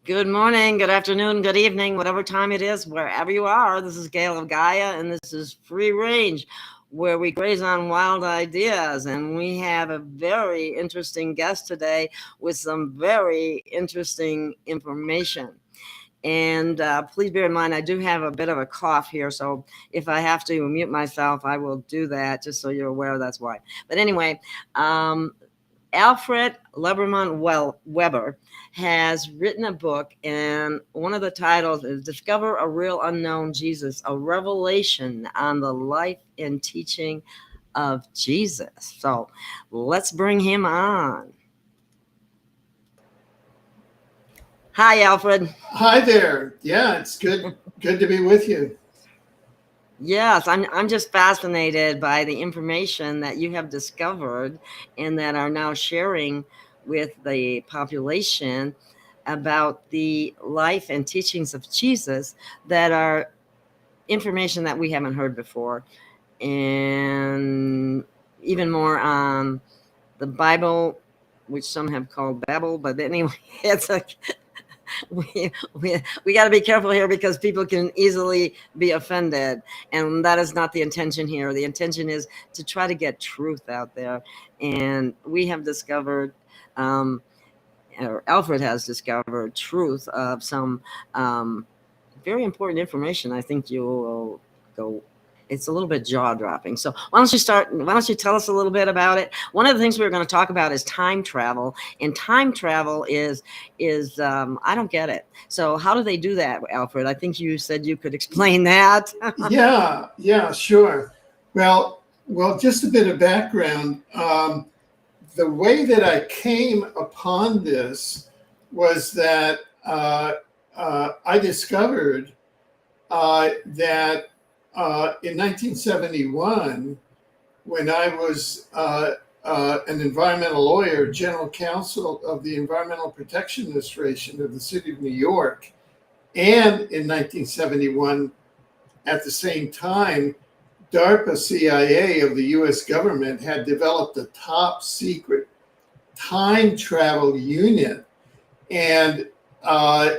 Good morning, good afternoon, good evening, whatever time it is, wherever you are. This is Gail of Gaia, and this is Free Range, where we graze on wild ideas. And we have a very interesting guest today with some very interesting information. And please bear in mind, I do have a bit of a cough here, so if I have to mute myself, I will do that, just so you're aware that's why. But anyway, Alfred Lambremont Weber has written a book, and one of the titles is Discover a Real Unknown Jesus, a revelation on the life and teaching of Jesus. So let's bring him on. Hi, Alfred. Hi there. Yeah, it's good to be with you. Yes, I'm just fascinated by the information that you have discovered and that are now sharing with the population about the life and teachings of Jesus, that are information that we haven't heard before, and even more on the Bible, which some have called Babel, but anyway, it's a we got to be careful here, because people can easily be offended, and that is not the intention here. The intention is to try to get truth out there, and we have discovered, or Alfred has discovered, truth of some very important information. I think you will go. It's a little bit jaw-dropping. So why don't you tell us a little bit about it? One of the things we were going to talk about is time travel. And time travel is I don't get it. So how do they do that, Alfred? I think you said you could explain that. Yeah, sure. Well, just a bit of background. The way that I came upon this was that I discovered that in 1971, when I was an environmental lawyer, general counsel of the Environmental Protection Administration of the City of New York, and in 1971, at the same time, DARPA-CIA of the US government had developed a top secret time travel unit, and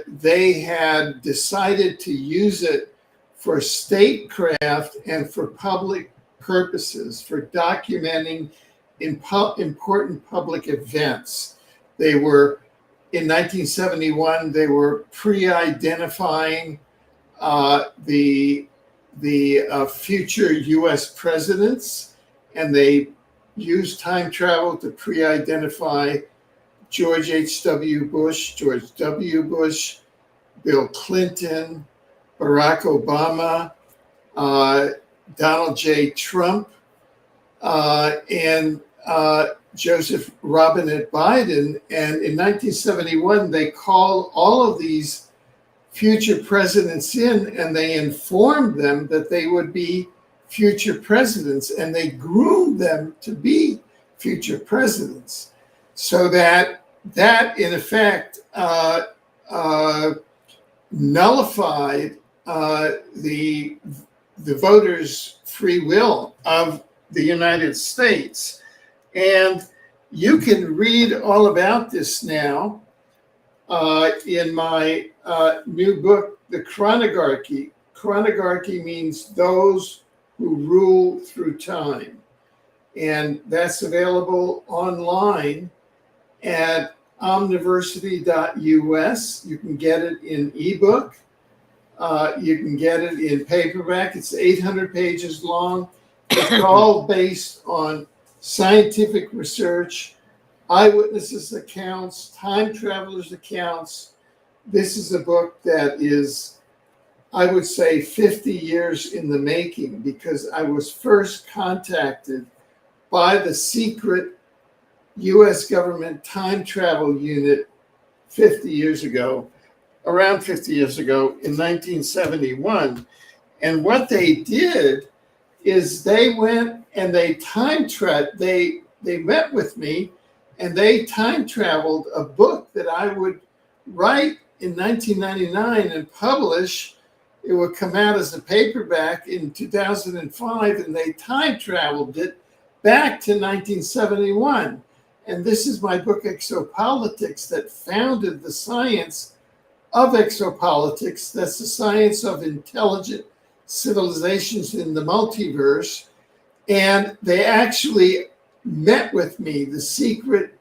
they had decided to use it for statecraft and for public purposes, for documenting important public events. They were, in 1971, they were pre-identifying the future US presidents, and they used time travel to pre-identify George H.W. Bush, George W. Bush, Bill Clinton, Barack Obama, Donald J. Trump, and Joseph Robinette Biden. And in 1971, they called all of these future presidents in, and they informed them that they would be future presidents, and they groomed them to be future presidents, so that in effect nullified the voters' free will of the United States. And you can read all about this now in my new book, The Chronogarchy. Chronogarchy means those who rule through time. And that's available online at omniversity.us. You can get it in eBook. You can get it in paperback. It's 800 pages long. It's all based on scientific research, eyewitnesses' accounts, time travelers' accounts. This is a book that is, I would say, 50 years in the making, because I was first contacted by the secret US government time travel unit 50 years ago, around 50 years ago, in 1971. And what they did is they went and they met with me, and they time traveled a book that I would write in 1999 and publish. It would come out as a paperback in 2005, and they time traveled it back to 1971. And this is my book, Exopolitics, that founded the science of exopolitics. That's the science of intelligent civilizations in the multiverse. And they actually met with me, the secret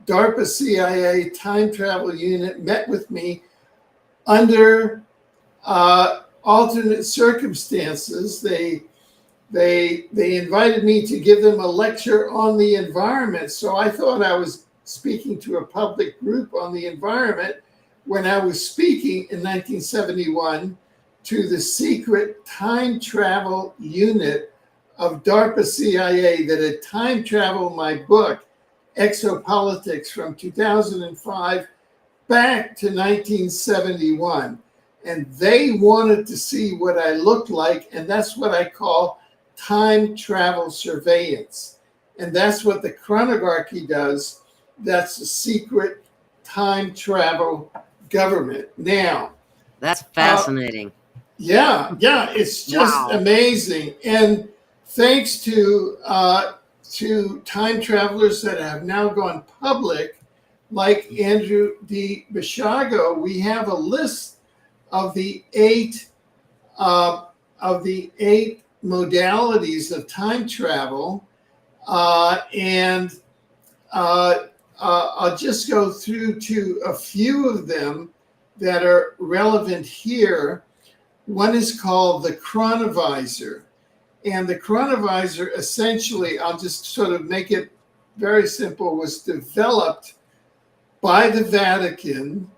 DARPA-CIA time travel unit met with me under alternate circumstances. They invited me to give them a lecture on the environment. So I thought I was speaking to a public group on the environment when I was speaking in 1971 to the secret time travel unit of DARPA-CIA that had time traveled my book, Exopolitics, from 2005 back to 1971. And they wanted to see what I looked like, and that's what I call time travel surveillance. And that's what the Chronogarchy does. That's the secret time travel government. Now, That's fascinating. Yeah, it's just amazing. And thanks to time travelers that have now gone public, like Andrew D. Basiago, we have a list of the eight modalities of time travel, and I'll just go through to a few of them that are relevant here. One is called the chronovisor. And the chronovisor, essentially, I'll just sort of make it very simple, was developed by the Vatican,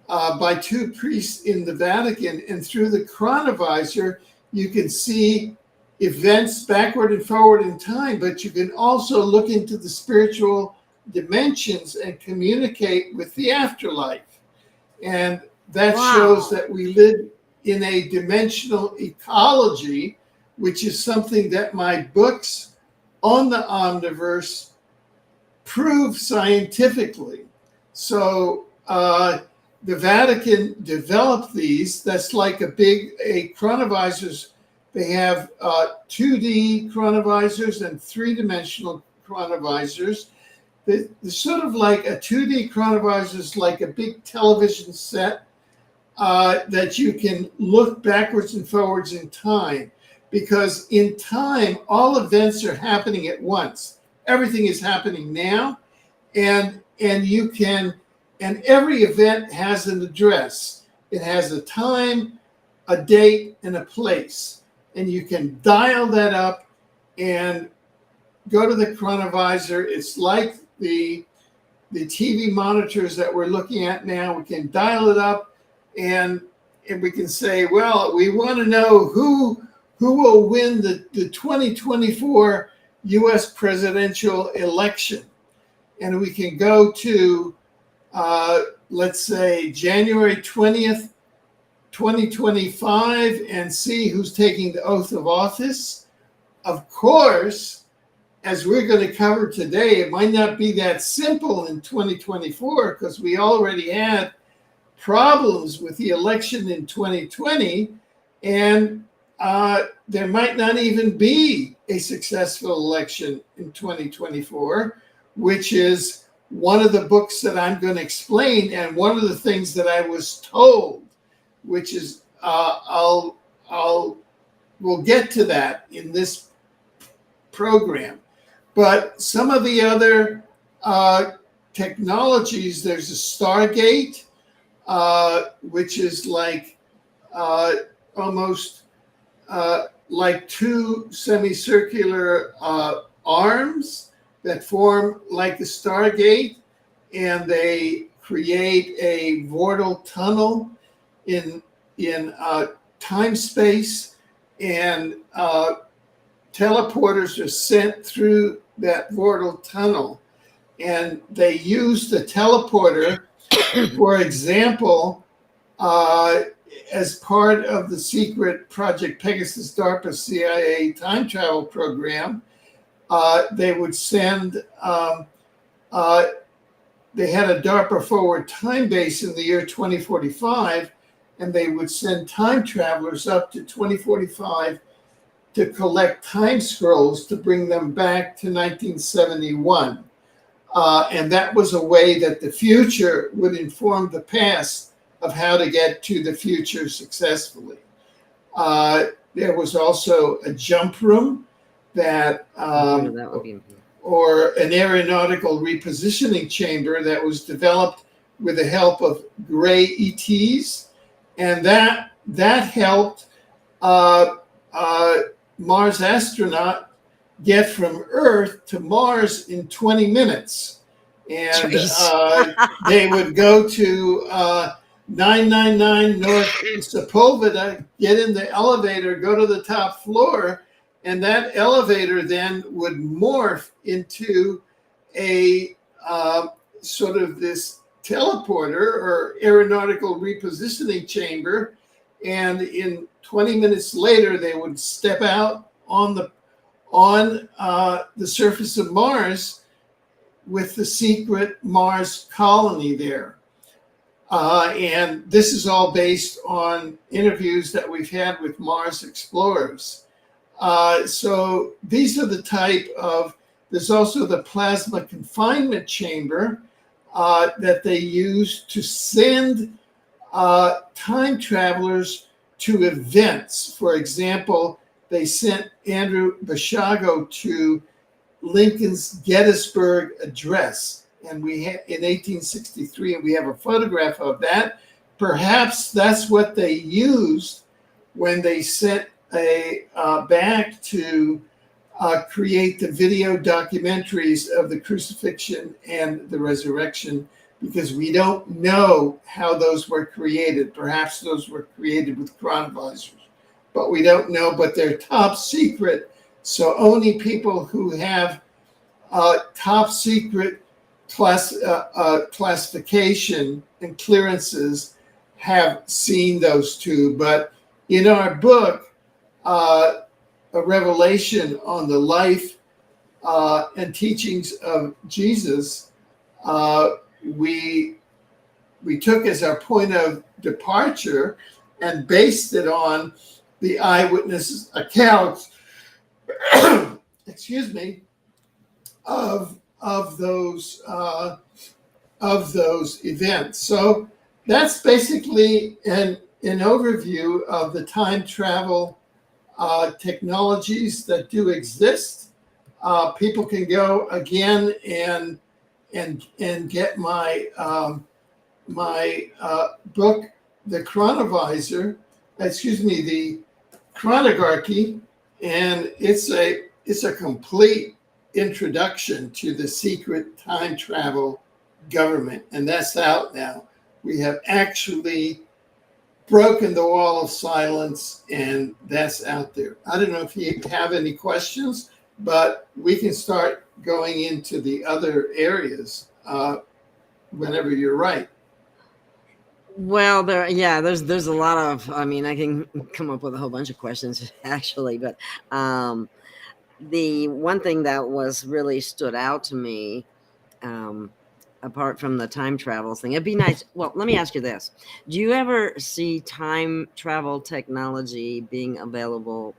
by two priests in the Vatican. And through the chronovisor, you can see events backward and forward in time, but you can also look into the spiritual dimensions and communicate with the afterlife. And that shows that we live in a dimensional ecology, which is something that my books on the Omniverse prove scientifically. So the Vatican developed these. That's like a chronovisors. They have 2D chronovisors and 3-dimensional chronovisors. They're sort of like a 2D chronovisor is like a big television set that you can look backwards and forwards in time. Because in time, all events are happening at once. Everything is happening now, and every event has an address. It has a time, a date, and a place. And you can dial that up and go to the chronovisor. It's like the TV monitors that we're looking at now. We can dial it up, and we can say, well, we want to know who will win the 2024 US presidential election. And we can go to, let's say, January 20th, 2025, and see who's taking the oath of office. Of course, as we're going to cover today, it might not be that simple in 2024 because we already had problems with the election in 2020, and there might not even be a successful election in 2024, which is one of the books that I'm going to explain, and one of the things that I was told, which is we'll get to that in this program. But some of the other technologies, there's a Stargate, which is like almost like two semicircular arms that form like the Stargate, and they create a vortal tunnel in time space, and teleporters are sent through that vortal tunnel, and they use the teleporter, for example, as part of the secret Project Pegasus DARPA-CIA time travel program. They would send, they had a DARPA forward time base in the year 2045, and they would send time travelers up to 2045 to collect time scrolls to bring them back to 1971. And that was a way that the future would inform the past of how to get to the future successfully. There was also a jump room that, that would be or an aeronautical repositioning chamber that was developed with the help of gray ETs, and that helped Mars astronaut get from Earth to Mars in 20 minutes. And they would go to 999 North Sepulveda, get in the elevator, go to the top floor, and that elevator then would morph into a sort of this teleporter or aeronautical repositioning chamber. And in 20 minutes later, they would step out on the surface of Mars with the secret Mars colony there. And this is all based on interviews that we've had with Mars explorers. So these are the type of, there's also the plasma confinement chamber that they use to send time travelers to events. For example, they sent Andrew Basiago to Lincoln's Gettysburg Address, and we had in 1863, and we have a photograph of that. Perhaps that's what they used when they sent back to create the video documentaries of the crucifixion and the resurrection, because we don't know how those were created. Perhaps those were created with chronovisors, but we don't know. But they're top secret, so only people who have top secret classification and clearances have seen those two. But in our book, A Revelation on the Life and Teachings of Jesus, we took as our point of departure and based it on the eyewitness accounts, excuse me, of those events. So that's basically an overview of the time travel technologies that do exist. People can go again and get my book, The Chronovisor, the Chronogarchy, and it's a complete introduction to the secret time travel government, and that's out now. We have actually broken the wall of silence, and that's out there. I don't know if you have any questions, but we can start going into the other areas whenever you're right. Well, there's a lot of, I mean, I can come up with a whole bunch of questions actually, but the one thing that was really stood out to me, apart from the time travel thing, it'd be nice. Well, let me ask you this. Do you ever see time travel technology being available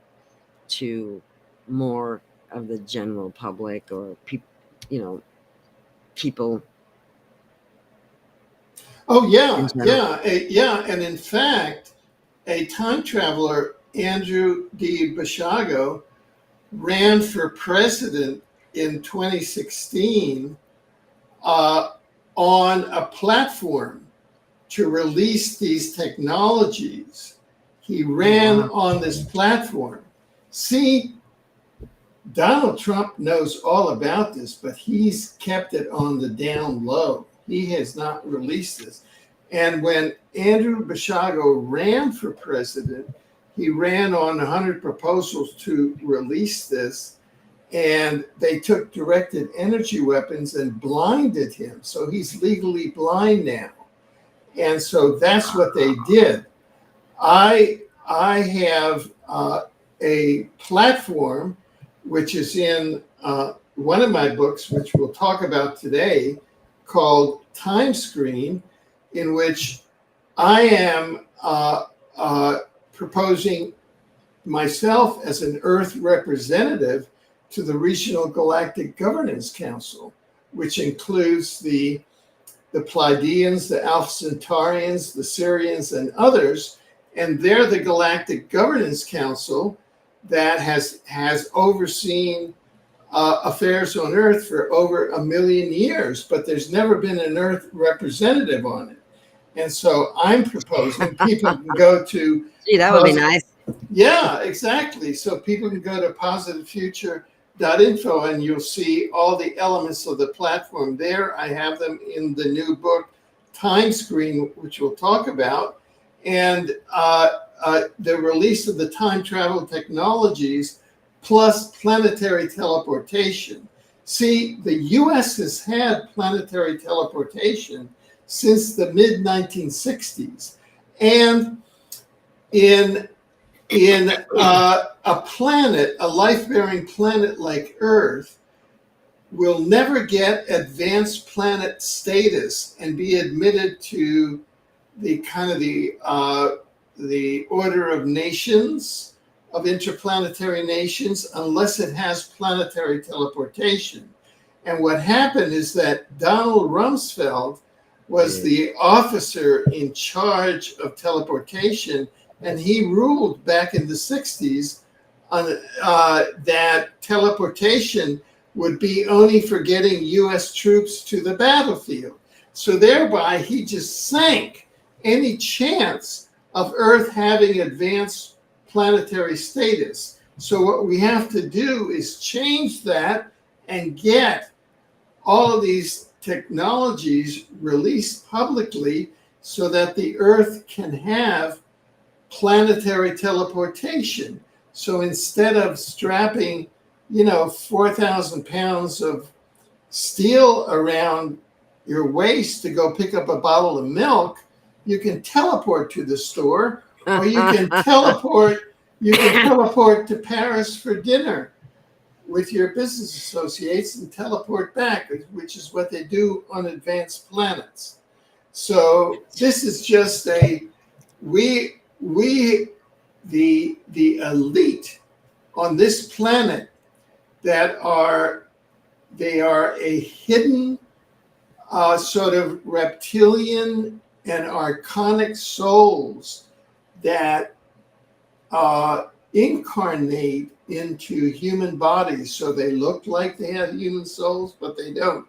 to more of the general public or people? Oh, yeah. And in fact, a time traveler, Andrew D. Basiago, ran for president in 2016 on a platform to release these technologies. He ran on this platform. See, Donald Trump knows all about this, but he's kept it on the down low. He has not released this. And when Andrew Basiago ran for president, he ran on 100 proposals to release this, and they took directed energy weapons and blinded him. So he's legally blind now. And so that's what they did. I have a platform which is in one of my books, which we'll talk about today, called Time Screen, in which I am proposing myself as an Earth representative to the Regional Galactic Governance Council, which includes the the Pleiadians, the Alpha Centaurians, the Sirians, and others. And they're the Galactic Governance Council that has overseen affairs on Earth for over 1 million years, but there's never been an Earth representative on it. And so I'm proposing people can go to... Gee, that would be nice. Yeah, exactly. So people can go to positivefuture.info and you'll see all the elements of the platform there. I have them in the new book, Time Screen, which we'll talk about. And the release of the time travel technologies plus planetary teleportation. See, the US has had planetary teleportation since the mid-1960s. And in a planet, a life-bearing planet like Earth, will never get advanced planet status and be admitted to the kind of the order of nations, of interplanetary nations, unless it has planetary teleportation. And what happened is that Donald Rumsfeld was the officer in charge of teleportation, and he ruled back in the 60s on, that teleportation would be only for getting US troops to the battlefield. So thereby he just sank any chance of Earth having advanced planetary status. So what we have to do is change that and get all of these technologies released publicly so that the Earth can have planetary teleportation. So instead of strapping, 4,000 pounds of steel around your waist to go pick up a bottle of milk, you can teleport to the store, or you can teleport to Paris for dinner with your business associates and teleport back, which is what they do on advanced planets. So this is just the elite on this planet they are a hidden sort of reptilian and archonic souls that incarnate into human bodies. So they look like they have human souls, but they don't.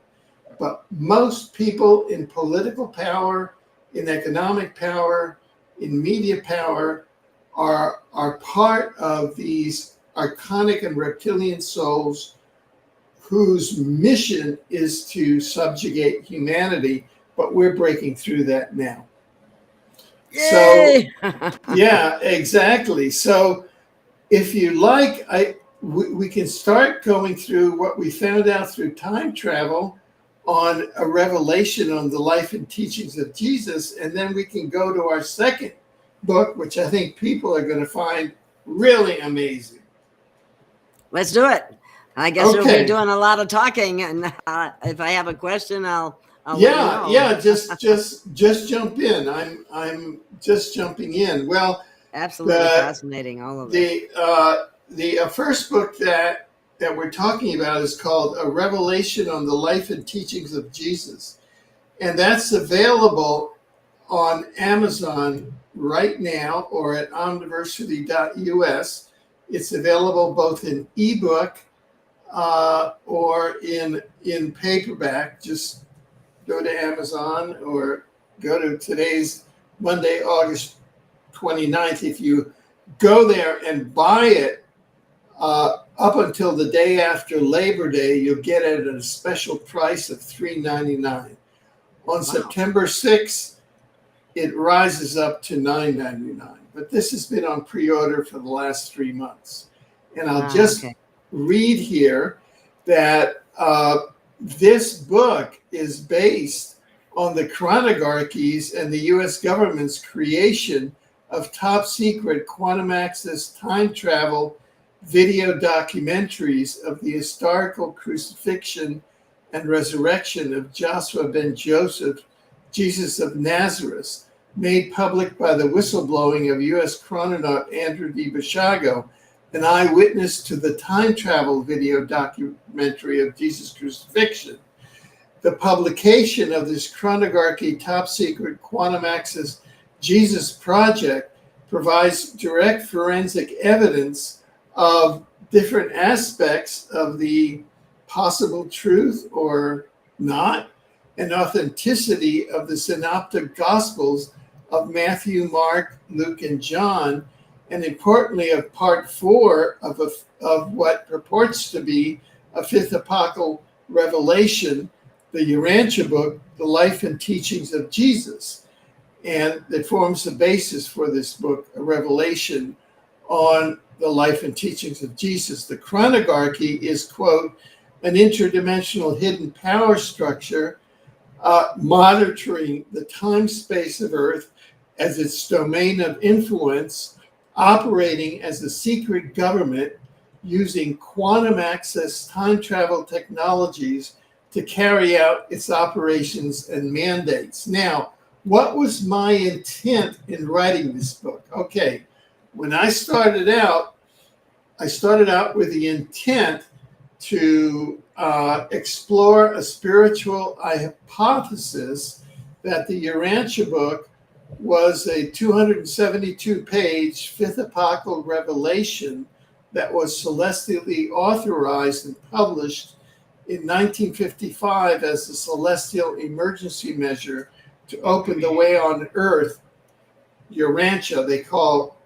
But most people in political power, in economic power, in media power are part of these archonic and reptilian souls whose mission is to subjugate humanity, but we're breaking through that now. Yay! So, yeah, exactly. So if you like, we can start going through what we found out through time travel on a revelation on the life and teachings of Jesus, and then we can go to our second book, which I think people are going to find really amazing. Let's do it. I guess we'll be doing a lot of talking, and if I have a question, I'll let you know. Just jump in. I'm just jumping in. Well, absolutely fascinating, all of it. The first book that we're talking about is called A Revelation on the Life and Teachings of Jesus, and that's available on Amazon right now or at omniversity.us. It's available both in eBook or in paperback. Just go to Amazon or go to today's Monday, August 29th. If you go there and buy it up until the day after Labor Day, you'll get it at a special price of $3.99. On September 6th, it rises up to $9.99. But this has been on pre-order for the last 3 months. And I'll just read here that this book is based on the Chronogarchies and the US government's creation of top secret quantum access time travel video documentaries of the historical crucifixion and resurrection of Joshua ben Joseph, Jesus of Nazareth, made public by the whistleblowing of US Chrononaut Andrew D. Basiago, an eyewitness to the time travel video documentary of Jesus Crucifixion. The publication of this Chronogarchy top secret quantum access Jesus project provides direct forensic evidence of different aspects of the possible truth or not, and authenticity of the Synoptic Gospels of Matthew, Mark, Luke, and John, and importantly of part 4 of what purports to be a Fifth Epochal Revelation, the Urantia Book, The Life and Teachings of Jesus. And it forms the basis for this book, a revelation on the life and teachings of Jesus. The Chronogarchy is, quote, an interdimensional hidden power structure monitoring the time-space of Earth as its domain of influence, operating as a secret government using quantum access time travel technologies to carry out its operations and mandates. Now, what was my intent in writing this book? Okay, when I started out with the intent to explore a spiritual hypothesis that the Urantia Book was a 272-page Fifth Epochal Revelation that was celestially authorized and published in 1955 as a celestial emergency measure to open the way on Earth. Urantia, they call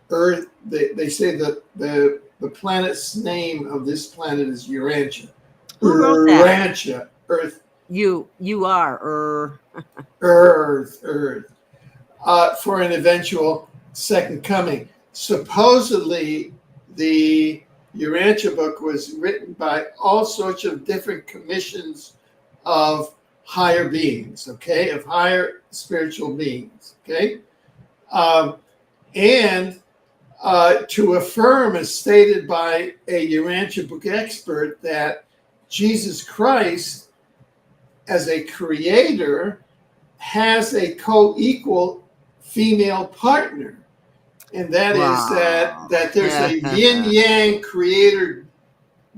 Earth, they say that the planet's name of this planet is Urantia. Who wrote that? Urantia, Earth. You are. Earth. For an eventual second coming. Supposedly, the Urantia Book was written by all sorts of different commissions of higher beings, okay, of higher spiritual beings, okay? And to affirm, as stated by a Urantia Book expert, that Jesus Christ, as a creator, has a co-equal female partner. And that is that there's a yin-yang creator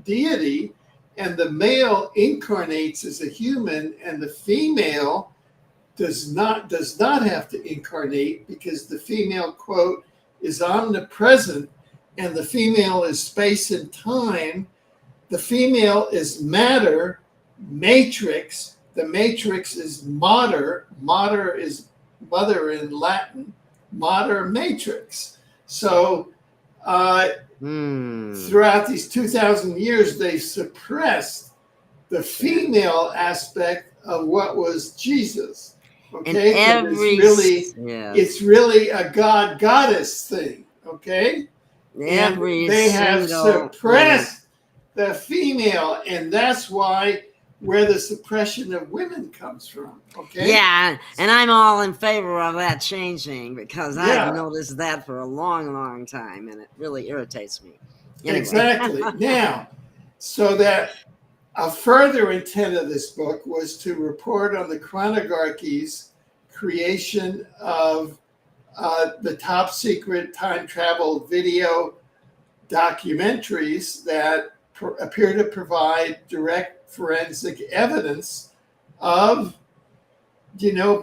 deity, and the male incarnates as a human, and the female does not have to incarnate, because the female, quote, is omnipresent, and the female is space and time. The female is matter, matrix. The matrix is mater. Mater is mother in Latin. Mater matrix. So throughout these 2,000 years, they suppressed the female aspect of what was Jesus. Okay, it's really a God-goddess thing. Okay, they have suppressed the female, and that's where the suppression of women comes from. Okay. Yeah, and I'm all in favor of that changing, because I've noticed that for a long, long time, and it really irritates me. Anyway. Exactly. Now, so that a further intent of this book was to report on the Chronogarchy's creation of the top secret time travel video documentaries that appear to provide direct forensic evidence of,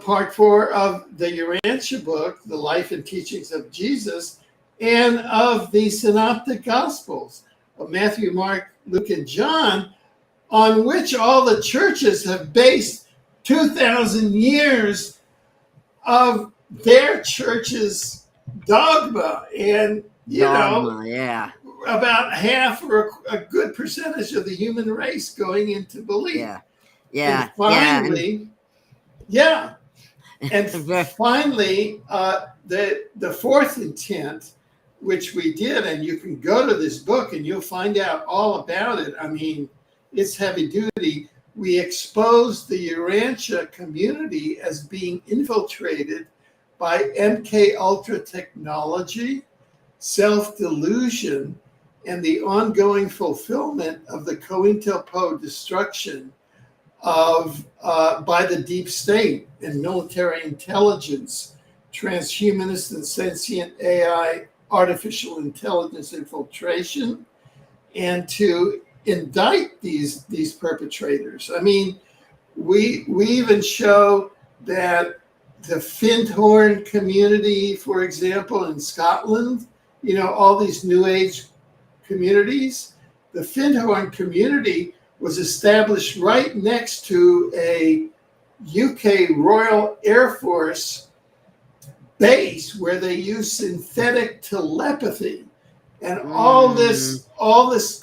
part 4 of the Urantia Book, The Life and Teachings of Jesus, and of the Synoptic Gospels of Matthew, Mark, Luke, and John, on which all the churches have based 2,000 years of their church's dogma. And, about half or a good percentage of the human race going into belief. And finally, the fourth intent, which we did, and you can go to this book and you'll find out all about it. I mean, it's heavy duty. We exposed the Urantia community as being infiltrated by MK Ultra technology, self-delusion, and the ongoing fulfillment of the COINTELPRO destruction by the deep state and military intelligence, transhumanist and sentient AI, artificial intelligence infiltration, and to indict these perpetrators. I mean, We even show that the Findhorn community, for example, in Scotland, all these New Age communities, the Findhorn community was established right next to a UK Royal Air Force base where they use synthetic telepathy. And all this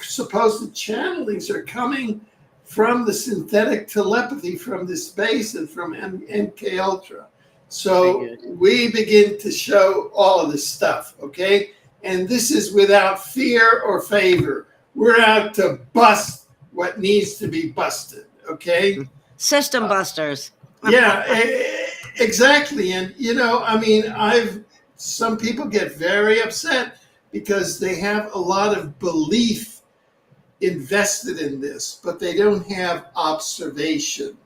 supposed channelings are coming from the synthetic telepathy from this base and from MK Ultra. So we begin to show all of this stuff, okay? And this is without fear or favor. We're out to bust what needs to be busted, okay? System busters. Yeah, exactly. And, some people get very upset because they have a lot of belief invested in this, but they don't have observation.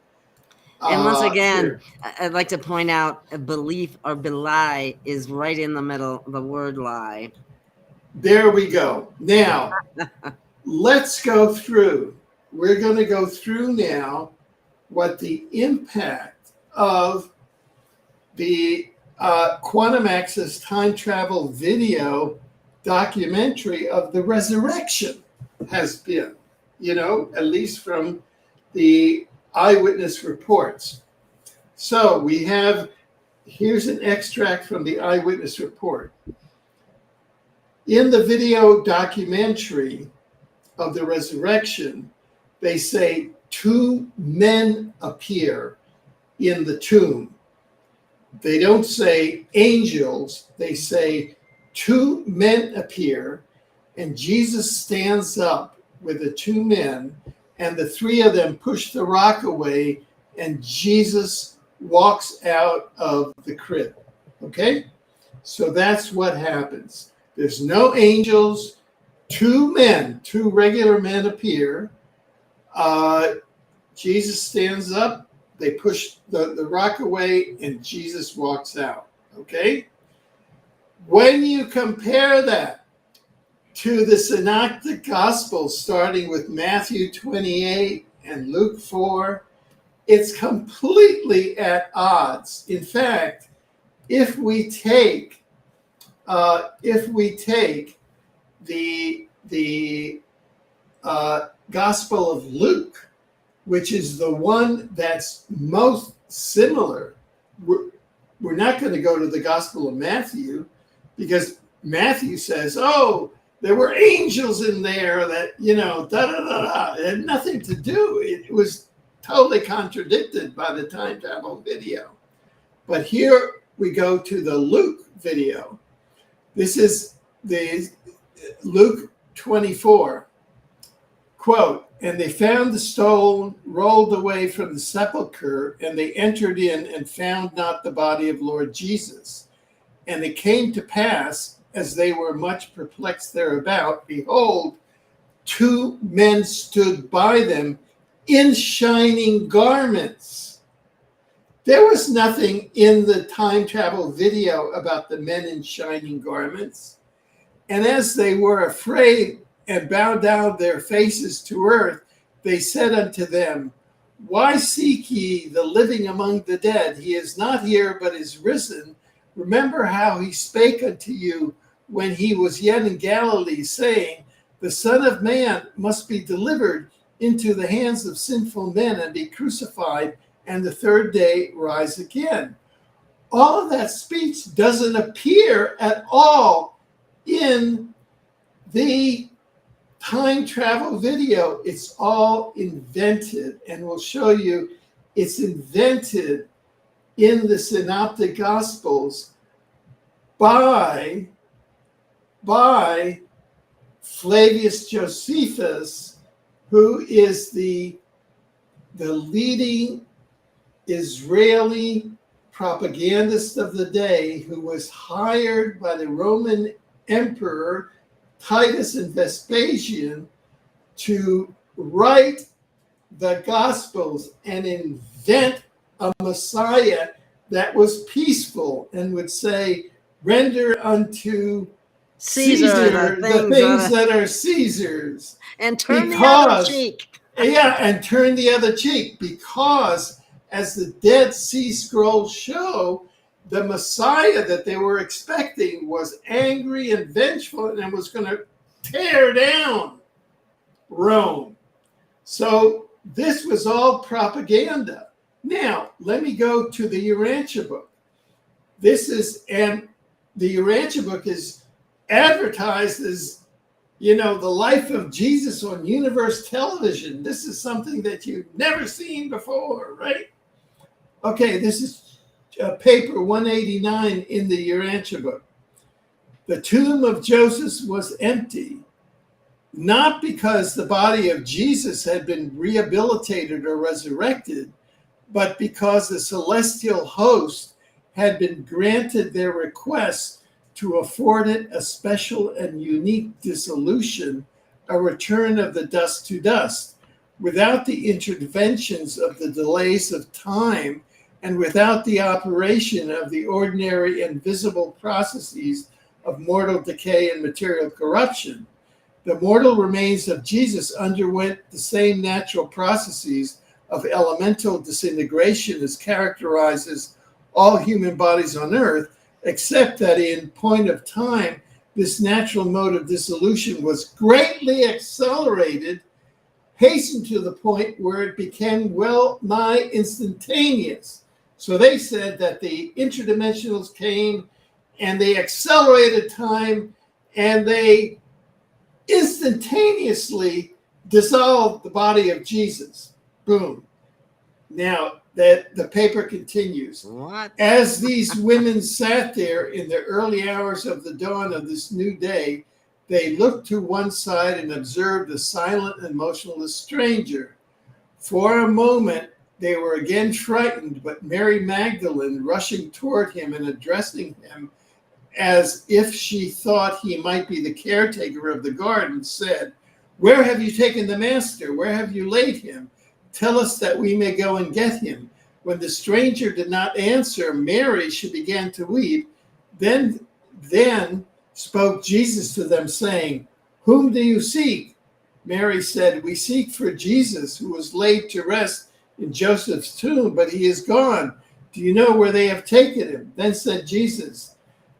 And once again, I'd like to point out a belief or belie is right in the middle, the word lie. There we go. Now, let's go through. We're going to go through now what the impact of the Quantum Access Time Travel video documentary of the resurrection has been, at least from the eyewitness reports. So here's an extract from the eyewitness report. In the video documentary of the resurrection, they say 2 men appear in the tomb. They don't say angels, they say 2 men appear, and Jesus stands up with the 2 men, and the 3 of them push the rock away, and Jesus walks out of the crib. Okay? So that's what happens. There's no angels. 2 men, 2 regular men appear. Jesus stands up. They push the rock away, and Jesus walks out. Okay? When you compare that to the Synoptic Gospels, starting with Matthew 28 and Luke 4, it's completely at odds. In fact, if we take the Gospel of Luke, which is the one that's most similar, we're not going to go to the Gospel of Matthew, because Matthew says, oh, there were angels in there that, It had nothing to do. It was totally contradicted by the time travel video. But here we go to the Luke video. This is the Luke 24. Quote, and they found the stone rolled away from the sepulchre, and they entered in and found not the body of Lord Jesus. And it came to pass, as they were much perplexed thereabout, behold, 2 men stood by them in shining garments. There was nothing in the time travel video about the men in shining garments. And as they were afraid and bowed down their faces to earth, they said unto them, why seek ye the living among the dead? He is not here, but is risen. Remember how he spake unto you when he was yet in Galilee, saying, the Son of Man must be delivered into the hands of sinful men and be crucified, and the 3rd day rise again. All of that speech doesn't appear at all in the time travel video. It's all invented, and we'll show you it's invented in the Synoptic Gospels by Flavius Josephus, who is the leading Israeli propagandist of the day, who was hired by the Roman Emperor Titus and Vespasian to write the Gospels and invent a Messiah that was peaceful and would say, render unto Caesar the things that are Caesar's. And turn the other cheek. Yeah, and turn the other cheek, because as the Dead Sea Scrolls show, the Messiah that they were expecting was angry and vengeful and was going to tear down Rome. So this was all propaganda. Now, let me go to the Urantia Book. And the Urantia Book is advertised as, the life of Jesus on Universe Television. This is something that you've never seen before, right? Okay, this is paper 189 in the Urantia Book. The tomb of Joseph was empty, not because the body of Jesus had been rehabilitated or resurrected, but because the celestial host had been granted their request to afford it a special and unique dissolution, a return of the dust to dust, without the interventions of the delays of time and without the operation of the ordinary and visible processes of mortal decay and material corruption. The mortal remains of Jesus underwent the same natural processes of elemental disintegration as characterizes all human bodies on earth, except that in point of time, this natural mode of dissolution was greatly accelerated, hastened to the point where it became well nigh instantaneous. So they said that the interdimensionals came and they accelerated time and they instantaneously dissolved the body of Jesus. Boom. Now, that the paper continues. What? As these women sat there in the early hours of the dawn of this new day, they looked to one side and observed a silent and motionless stranger. For a moment, they were again frightened, but Mary Magdalene, rushing toward him and addressing him as if she thought he might be the caretaker of the garden, said, "Where have you taken the master? Where have you laid him? Tell us that we may go and get him." When the stranger did not answer, Mary, she began to weep. Then spoke Jesus to them, saying, "Whom do you seek?" Mary said, "We seek for Jesus, who was laid to rest in Joseph's tomb, but he is gone. Do you know where they have taken him?" Then said Jesus,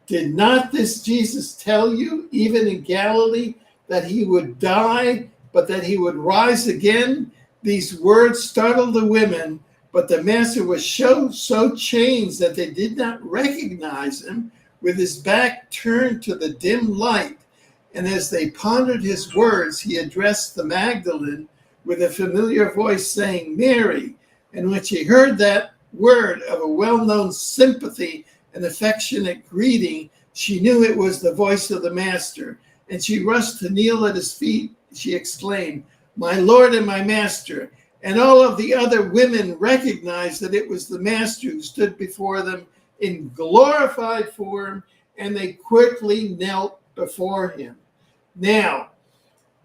"Did not this Jesus tell you, even in Galilee, that he would die, but that he would rise again?" These words startled the women, but the master was so changed that they did not recognize him, with his back turned to the dim light. And as they pondered his words, he addressed the Magdalene with a familiar voice, saying, "Mary." And when she heard that word of a well-known sympathy and affectionate greeting, she knew it was the voice of the master. And she rushed to kneel at his feet. She exclaimed, "My Lord and my master." And all of the other women recognized that it was the master who stood before them in glorified form, and they quickly knelt before him. Now,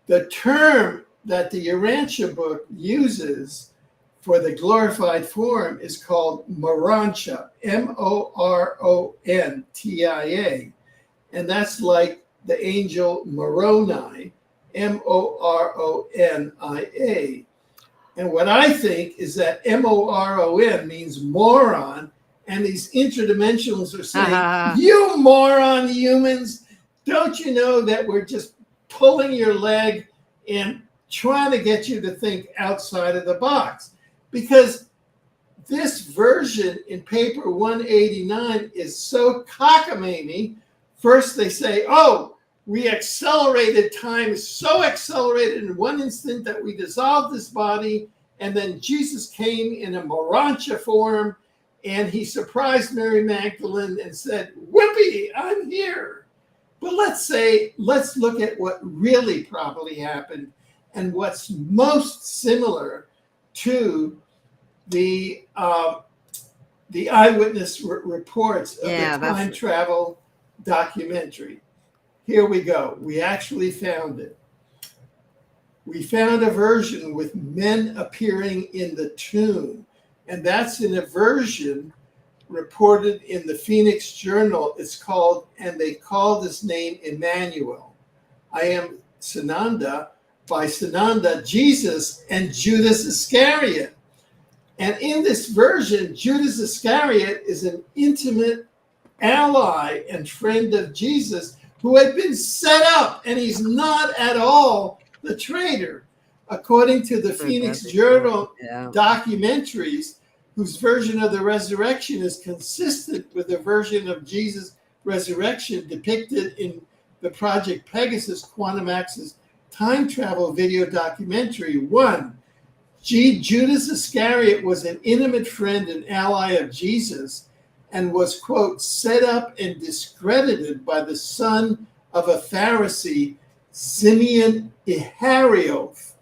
the term that the Urantia Book uses for the glorified form is called Morontia, Morontia. And that's like the angel Moroni, Moronia. And what I think is that Moron means moron, and these interdimensionals are saying, "You moron humans, don't you know that we're just pulling your leg and trying to get you to think outside of the box?" Because this version in paper 189 is so cockamamie. First they say, "Oh, we accelerated time, so accelerated in one instant that we dissolved this body." And then Jesus came in a Morontia form, and he surprised Mary Magdalene and said, "Whoopee, I'm here." But let's look at what really probably happened and what's most similar to the eyewitness reports of the time travel documentary. Here we go. We actually found it. We found a version with men appearing in the tomb, and that's in a version reported in the Phoenix Journal. It's called, and they call this name Emmanuel. I am Sananda. by Sananda, Jesus and Judas Iscariot. And in this version, Judas Iscariot is an intimate ally and friend of Jesus who had been set up, and he's not at all the traitor. According to the Phoenix Journal Documentaries, whose version of the resurrection is consistent with the version of Jesus' resurrection depicted in the Project Pegasus Quantum Access time travel video documentary. 1. Judas Iscariot was an intimate friend and ally of Jesus and was, quote, set up and discredited by the son of a Pharisee, Simeon Iscarioth,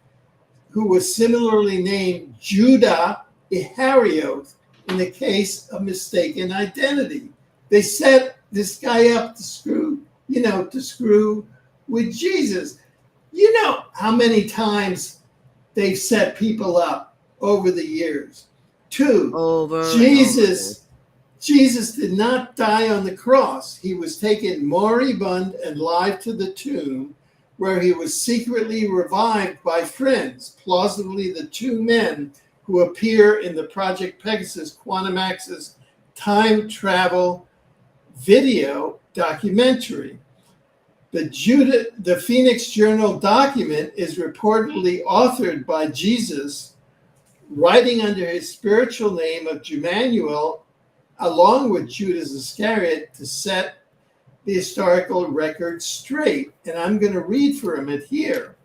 who was similarly named Judah Iscariot in the case of mistaken identity. They set this guy up to screw with Jesus. You know how many times they've set people up over the years. 2, Jesus did not die on the cross. He was taken moribund and live to the tomb, where he was secretly revived by friends, plausibly the 2 men who appear in the Project Pegasus Quantum Access time travel video documentary. The Phoenix Journal document is reportedly authored by Jesus, writing under his spiritual name of Emmanuel, along with Judas Iscariot, to set the historical record straight. And I'm going to read from it here.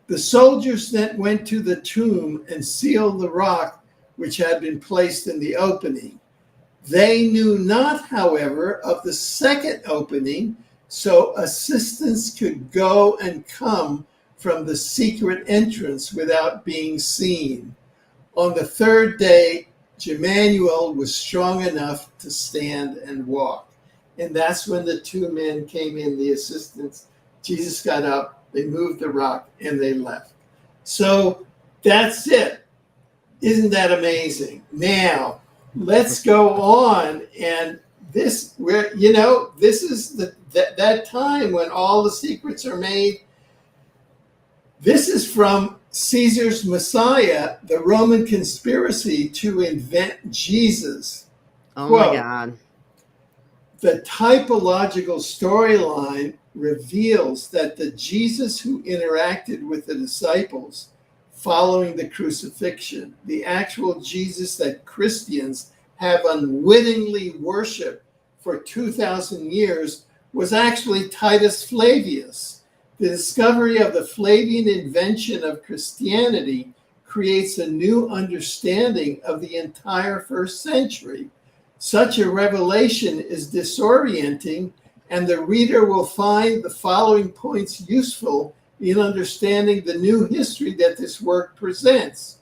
The soldiers then went to the tomb and sealed the rock which had been placed in the opening. They knew not, however, of the second opening, so assistants could go and come from the secret entrance without being seen. On the 3rd day, Emmanuel was strong enough to stand and walk. And that's when the 2 men came in, the assistants. Jesus got up, they moved the rock, and they left. So that's it. Isn't that amazing? Now, let's go on. And this is that time when all the secrets are made. This is from Caesar's Messiah, the Roman conspiracy to invent Jesus. Oh, Quote, my God. The typological storyline reveals that the Jesus who interacted with the disciples following the crucifixion, the actual Jesus that Christians have unwittingly worshipped for 2,000 years, was actually Titus Flavius. The discovery of the Flavian invention of Christianity creates a new understanding of the entire first century. Such a revelation is disorienting, and the reader will find the following points useful in understanding the new history that this work presents.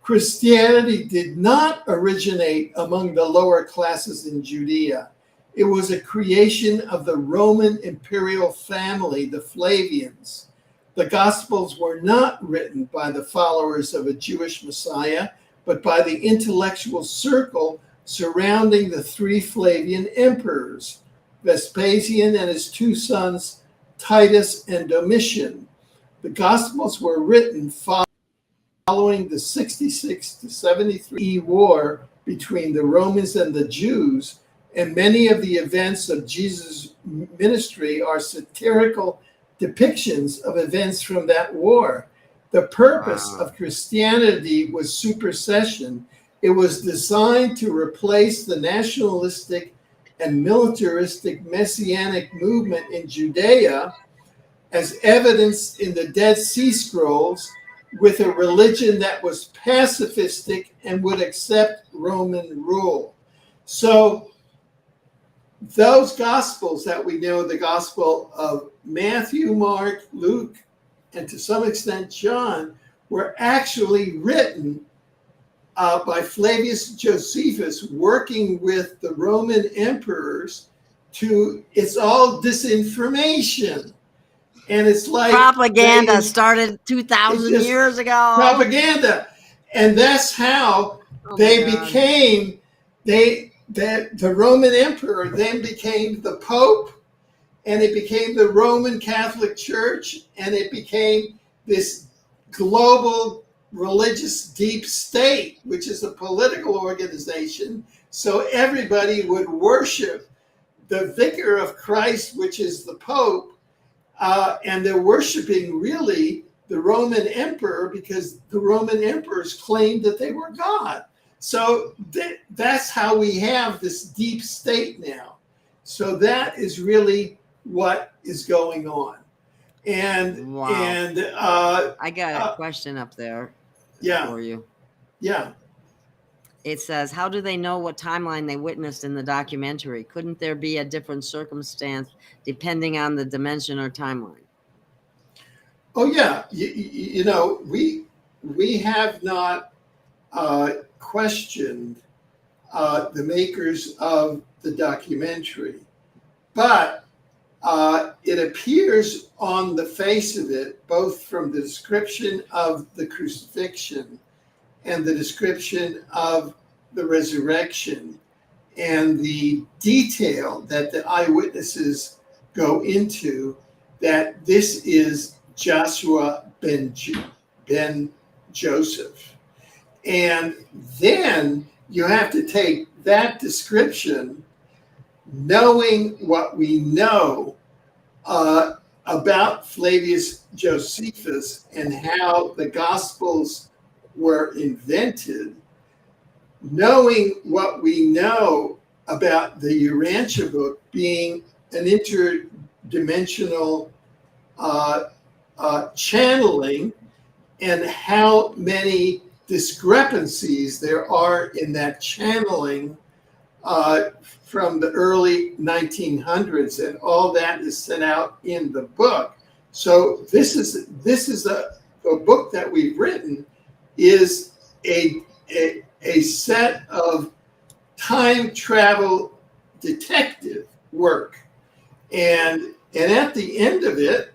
Christianity did not originate among the lower classes in Judea. It was a creation of the Roman imperial family, the Flavians. The Gospels were not written by the followers of a Jewish Messiah, but by the intellectual circle surrounding the 3 Flavian emperors, Vespasian and his 2 sons, Titus and Domitian. The Gospels were written following the 66 to 73 war between the Romans and the Jews, and many of the events of Jesus' ministry are satirical depictions of events from that war. The purpose of Christianity was supersession. It was designed to replace the nationalistic and militaristic messianic movement in Judea, as evidenced in the Dead Sea Scrolls, with a religion that was pacifistic and would accept Roman rule. So those Gospels that we know, the Gospel of Matthew, Mark, Luke, and to some extent John, were actually written by Flavius Josephus, working with the Roman emperors it's all disinformation. And it's like propaganda started 2,000 years ago. Propaganda. And that's how the Roman emperor then became the Pope, and it became the Roman Catholic Church, and it became this global religious deep state, which is a political organization. So everybody would worship the vicar of Christ, which is the Pope, and they're worshiping really the Roman emperor, because the Roman emperors claimed that they were God. So that's how we have this deep state now. So that is really what is going on. And Wow. and I got a question up there for you. Yeah. It says, how do they know what timeline they witnessed in the documentary? Couldn't there be a different circumstance depending on the dimension or timeline? Oh yeah, you know, we have not questioned the makers of the documentary, but it appears on the face of it, both from the description of the crucifixion and the description of the resurrection and the detail that the eyewitnesses go into, that this is Joshua ben Joseph. And then you have to take that description, knowing what we know about Flavius Josephus and how the Gospels were invented, knowing what we know about the Urantia Book being an interdimensional channeling, and how many discrepancies there are in that channeling from the early 1900s, and all that is set out in the book. So this is a book that we've written, is a set of time travel detective work, and at the end of it,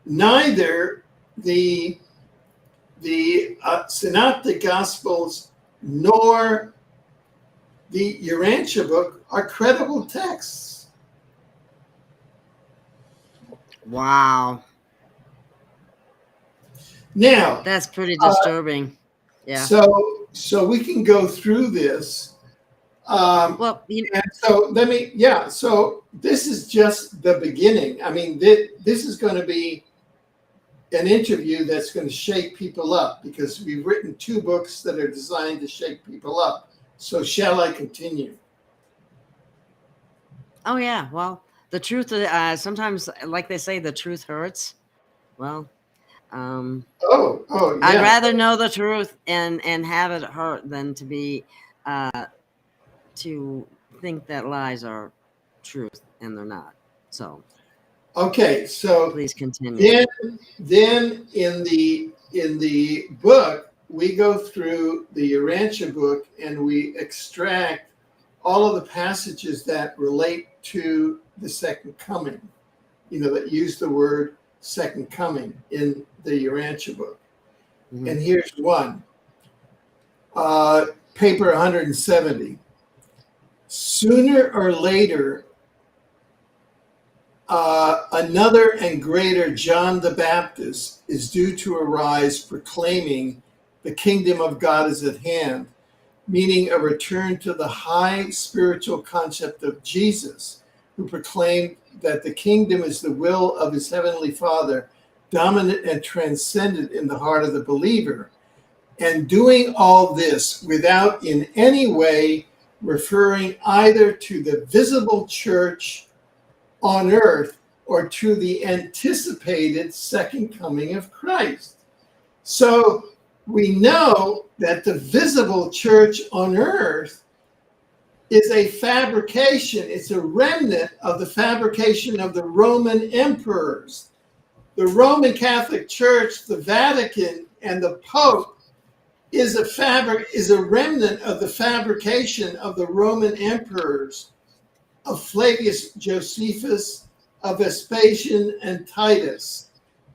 neither the Synoptic Gospels nor the Urantia Book are credible texts. Wow. Now, that's pretty disturbing. Yeah. So we can go through this. Well, and so so this is just the beginning. I mean, this is going to be an interview that's going to shake people up, because we've written 2 books that are designed to shake people up. So shall I continue? Oh yeah. Well, the truth, sometimes, like they say, the truth hurts. Well, yeah. I'd rather know the truth and have it hurt than to be to think that lies are truth and they're not. So okay, so please continue. Then in the book, we go through the Urantia Book and we extract all of the passages that relate to the second coming, that use the word second coming in the Urantia Book. Mm-hmm. And here's one, paper 170. Sooner or later, another and greater John the Baptist is due to arise, proclaiming the kingdom of God is at hand, meaning a return to the high spiritual concept of Jesus, who proclaimed that the kingdom is the will of his heavenly Father, dominant and transcendent in the heart of the believer, and doing all this without in any way referring either to the visible church on earth or to the anticipated second coming of Christ. So we know that the visible church on earth is a fabrication. It's a remnant of the fabrication of the Roman emperors. The Roman Catholic Church, the Vatican, and the Pope is a remnant of the fabrication of the Roman emperors, of Flavius Josephus, of Vespasian and Titus.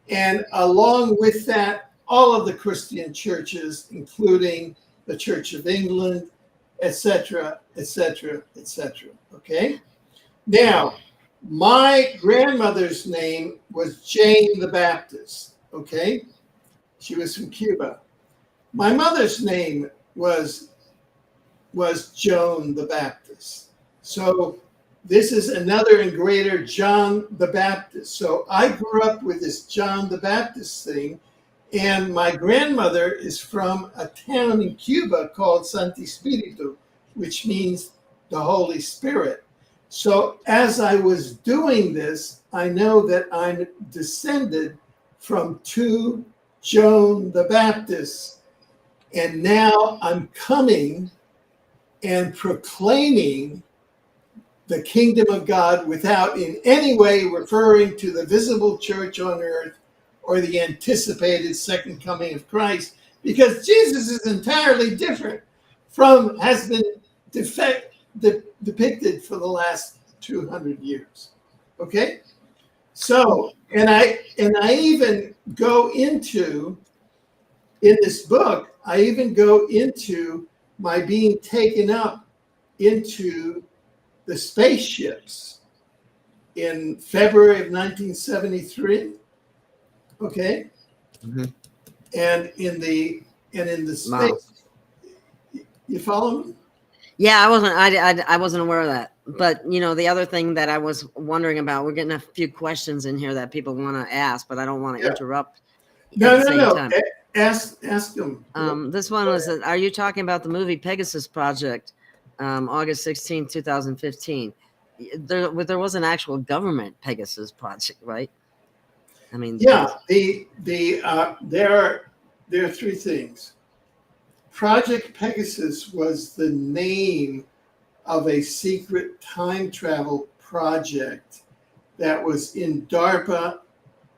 And along with that, all of the Christian churches, including the Church of England, etc., etc., etc. Okay? Now, My grandmother's name was Jane the Baptist. Okay, she was from Cuba. My mother's name was Joan the Baptist. So this is another and greater John the Baptist. So I grew up with this John the Baptist thing, and my grandmother is from a town in Cuba called Santi Spiritu, which means the Holy Spirit. So as I was doing this, I know that I'm descended from two Joan the Baptists, and now I'm coming and proclaiming the kingdom of God without in any way referring to the visible church on earth or the anticipated second coming of Christ, because Jesus is entirely different from has been depicted for the last 200 years. Okay? So, and I even go into, in this book, I even go into my being taken up into the spaceships in February of 1973. Okay. Mm-hmm. And in the space, Wow. you follow me? Yeah, I wasn't aware of that. But you know, the other thing that I was wondering about, we're getting a few questions in here that people want to ask, but I don't want to interrupt at the same time. Ask them. This one was, are you talking about the movie Pegasus Project, August 16, 2015? There was an actual government Pegasus Project, right? I mean, yeah, there are three things. Project Pegasus was the name of a secret time travel project that was in DARPA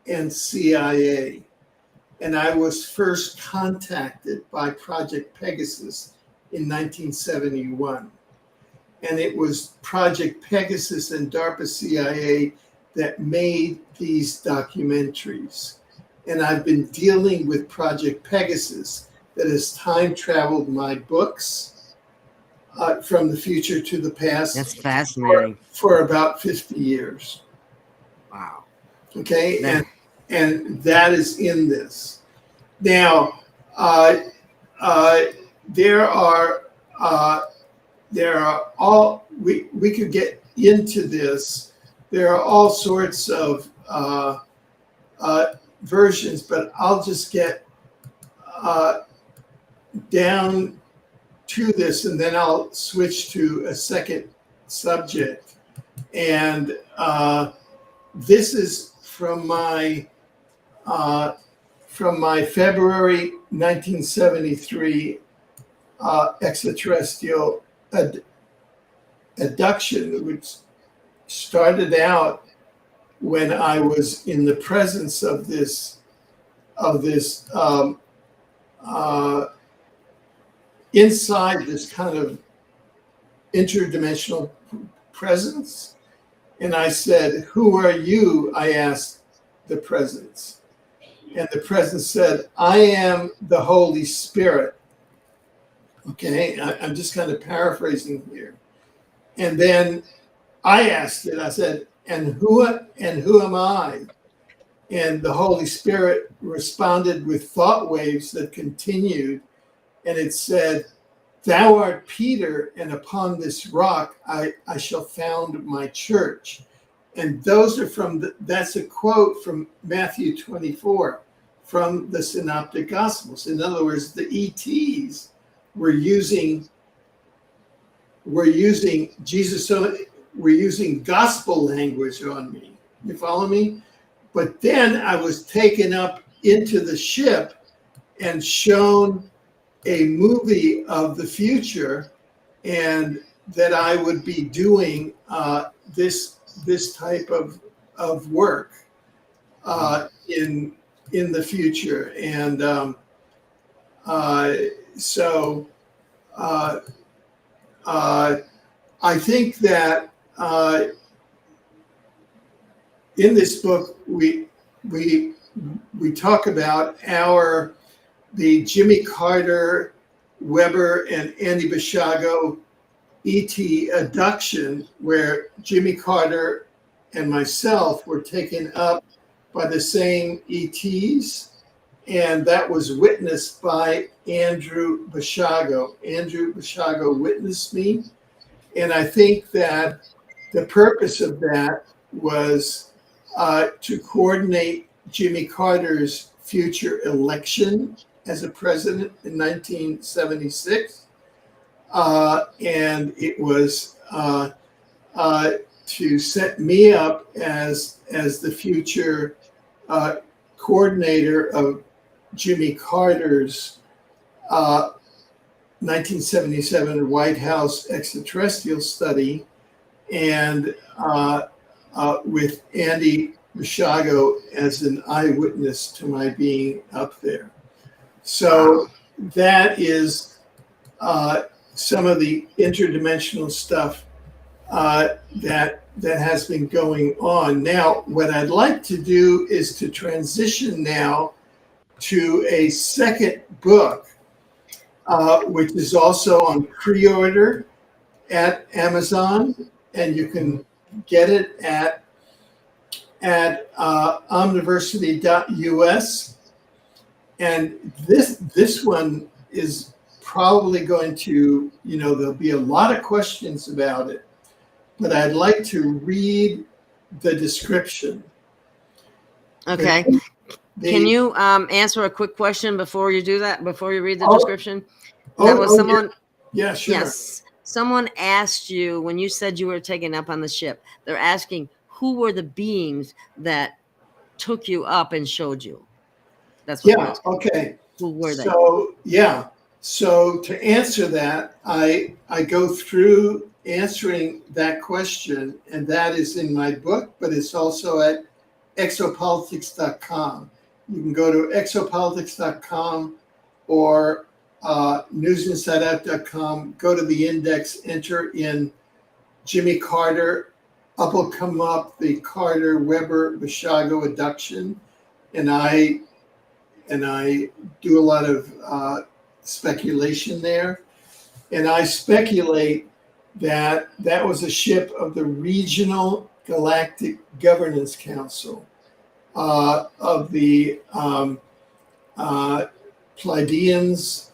and CIA. And I was first contacted by Project Pegasus in 1971. And it was Project Pegasus and DARPA-CIA that made these documentaries. And I've been dealing with Project Pegasus that has time traveled my books from the future to the past. That's fascinating. For about 50 years. Wow. Okay, and that is in this. Now, there are all, we could get into this. There are all sorts of versions, but I'll just get down to this, and then I'll switch to a second subject. And this is from my February 1973 extraterrestrial abduction, which started out when I was in the presence of this inside this kind of interdimensional presence. And I said, "Who are you?" I asked the presence. And the presence said, "I am the Holy Spirit." Okay, I'm just kind of paraphrasing here. And then I asked it, I said, and who am I? And the Holy Spirit responded with thought waves that continued. And it said, "Thou art Peter, and upon this rock I shall found my church." And those are that's a quote from Matthew 24, from the Synoptic Gospels. In other words, the ETs were using Jesus, we're using gospel language on me. You follow me? But then I was taken up into the ship and shown a movie of the future, and that I would be doing this type of work in the future. And so I think that in this book we talk about the Jimmy Carter, Weber, and Andy Basiago ET abduction, where Jimmy Carter and myself were taken up by the same ETs, and that was witnessed by Andrew Basiago. Andrew Basiago witnessed me, and I think that the purpose of that was to coordinate Jimmy Carter's future election as a president in 1976. And it was to set me up as the future coordinator of Jimmy Carter's 1977 White House extraterrestrial study, and with Andy Basiago as an eyewitness to my being up there. So that is some of the interdimensional stuff that has been going on. Now, what I'd like to do is to transition now to a second book, which is also on pre-order at Amazon, and you can get it at omniversity.us. And this one is probably going to, there'll be a lot of questions about it, but I'd like to read the description. Okay. Can you answer a quick question before you do that, before you read the description? Someone. Yeah, sure. Yes. Someone asked you when you said you were taken up on the ship, they're asking who were the beings that took you up and showed you? That's what okay. Who were they? So to answer that, I go through answering that question, and that is in my book, but it's also at exopolitics.com. You can go to exopolitics.com or newsinsideout.com, go to the index, enter in Jimmy Carter. Up will come up the Carter Weber Basiago abduction, and I do a lot of speculation there. And I speculate that that was a ship of the Regional Galactic Governance Council of the Pleiadians,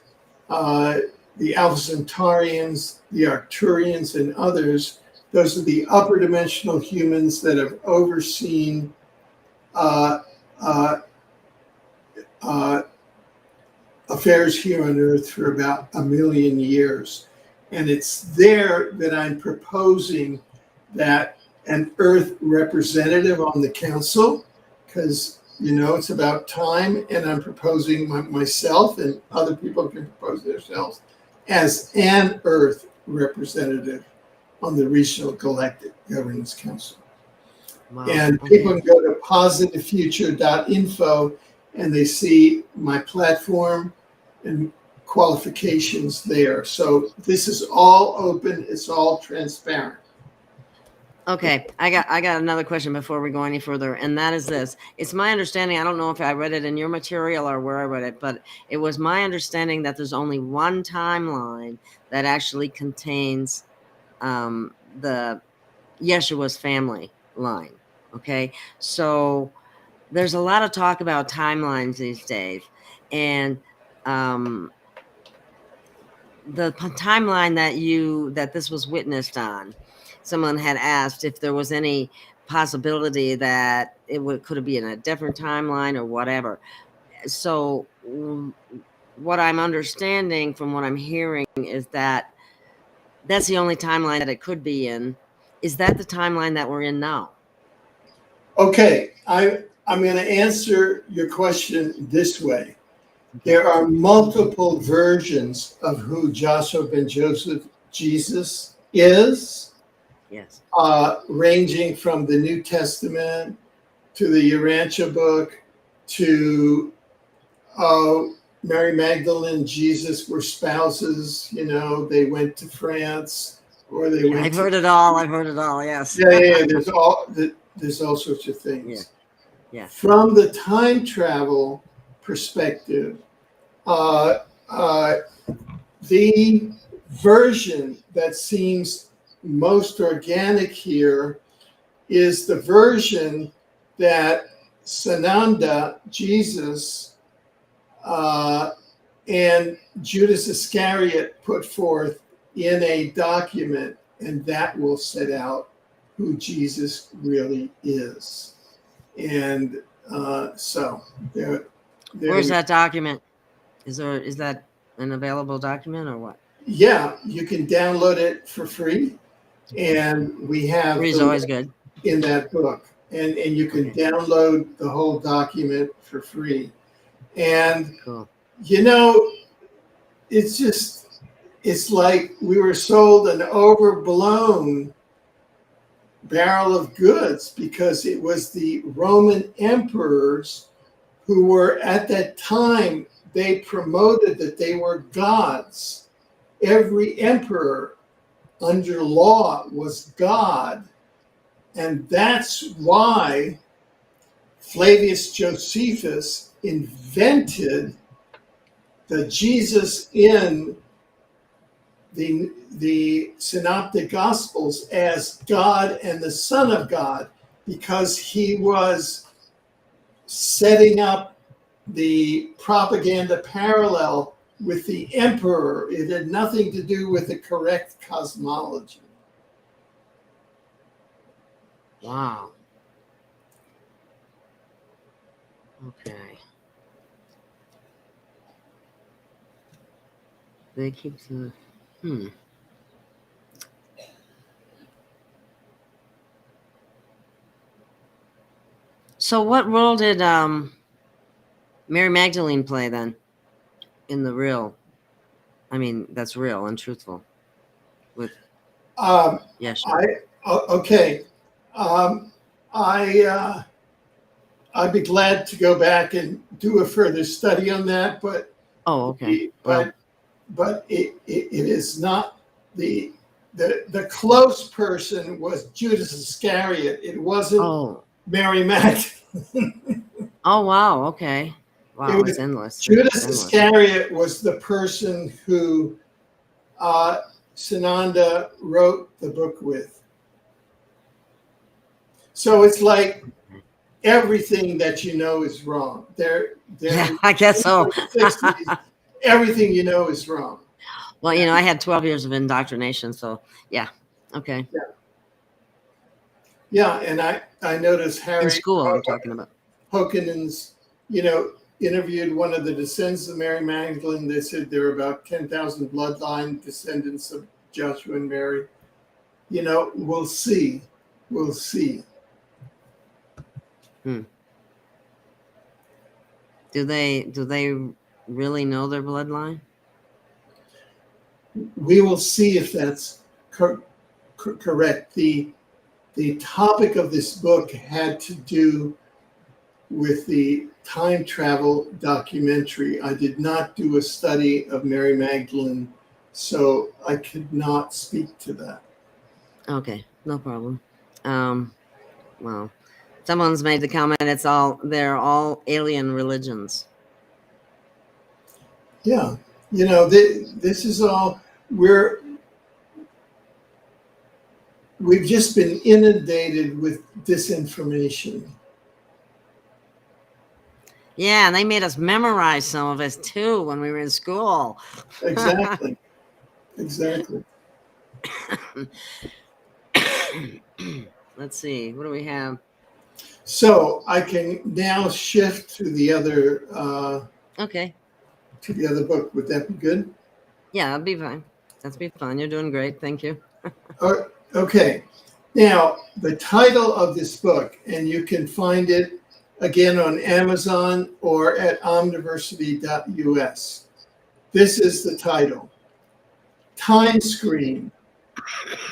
the Alpha Centaurians, the Arcturians, and others. Those are the upper dimensional humans that have overseen affairs here on Earth for about 1 million years. And it's there that I'm proposing that an Earth representative on the council, because, it's about time, and I'm proposing myself, and other people can propose themselves, as an Earth representative on the Regional Galactic Governance Council. Wow. And people can go to positivefuture.info and they see my platform and qualifications there. So this is all open, it's all transparent. Okay, I got another question before we go any further, and that is this. It's my understanding, I don't know if I read it in your material or where I read it, but it was my understanding that there's only one timeline that actually contains the Yeshua's family line. Okay, so there's a lot of talk about timelines these days, and the timeline that this was witnessed on, someone had asked if there was any possibility that could it be in a different timeline or whatever. So what I'm understanding from what I'm hearing is that that's the only timeline that it could be in. Is that the timeline that we're in now? Okay, I'm going to answer your question this way. There are multiple versions of who Joshua ben Joseph Jesus is. Yes. Ranging from the New Testament to the Urantia Book to Mary Magdalene and Jesus were spouses. They went to France, or they went. I've heard it all. Yes. Yeah. There's all sorts of things. Yeah. From the time travel perspective, the version that seems most organic here is the version that Sananda, Jesus, and Judas Iscariot put forth in a document, and that will set out who Jesus really is. And so there Where's that document? Is that an available document or what? Yeah, you can download it for free, and we have Free's always good. in that book, and you can download the whole document for free. And Cool. you know, it's like we were sold an overblown barrel of goods, because it was the Roman emperors who were at that time, they promoted that they were gods. Every emperor under law was God. And that's why Flavius Josephus invented the Jesus in the Synoptic Gospels as God and the Son of God, because he was setting up the propaganda parallel with the emperor. It had nothing to do with the correct cosmology. Wow. Okay. They keep the So what role did Mary Magdalene play then in the real? I mean, that's real and truthful. With yes. Okay. I'd be glad to go back and do a further study on that, but okay. But it is not the close person was Judas Iscariot. It wasn't Mary Magdalene. Oh wow, okay. Wow, it's endless. Judas Iscariot was the person who Sananda wrote the book with. So it's like everything that you know is wrong. Yeah, I guess so. Everything you know is wrong. Well, I had 12 years of indoctrination, so yeah. Okay. Yeah, and I noticed Harry in school I'm talking about. Hokanen's, interviewed one of the descendants of Mary Magdalene. They said there were about 10,000 bloodline descendants of Joshua and Mary. We'll see. We'll see. Do they really know their bloodline? We will see if that's correct. The topic of this book had to do with the time travel documentary. I did not do a study of Mary Magdalene, so I could not speak to that. Okay, no problem. Well, someone's made the comment they're all alien religions. Yeah, this is all we've just been inundated with disinformation. Yeah, and they made us memorize some of it too when we were in school. Exactly. Let's see, what do we have? So I can now shift to the other okay. To the other book. Would that be good? Yeah, that'd be fine. That'd be fine. You're doing great. Thank you. Okay. Now, the title of this book, and you can find it again on Amazon or at omniversity.us. This is the title. Time Screen,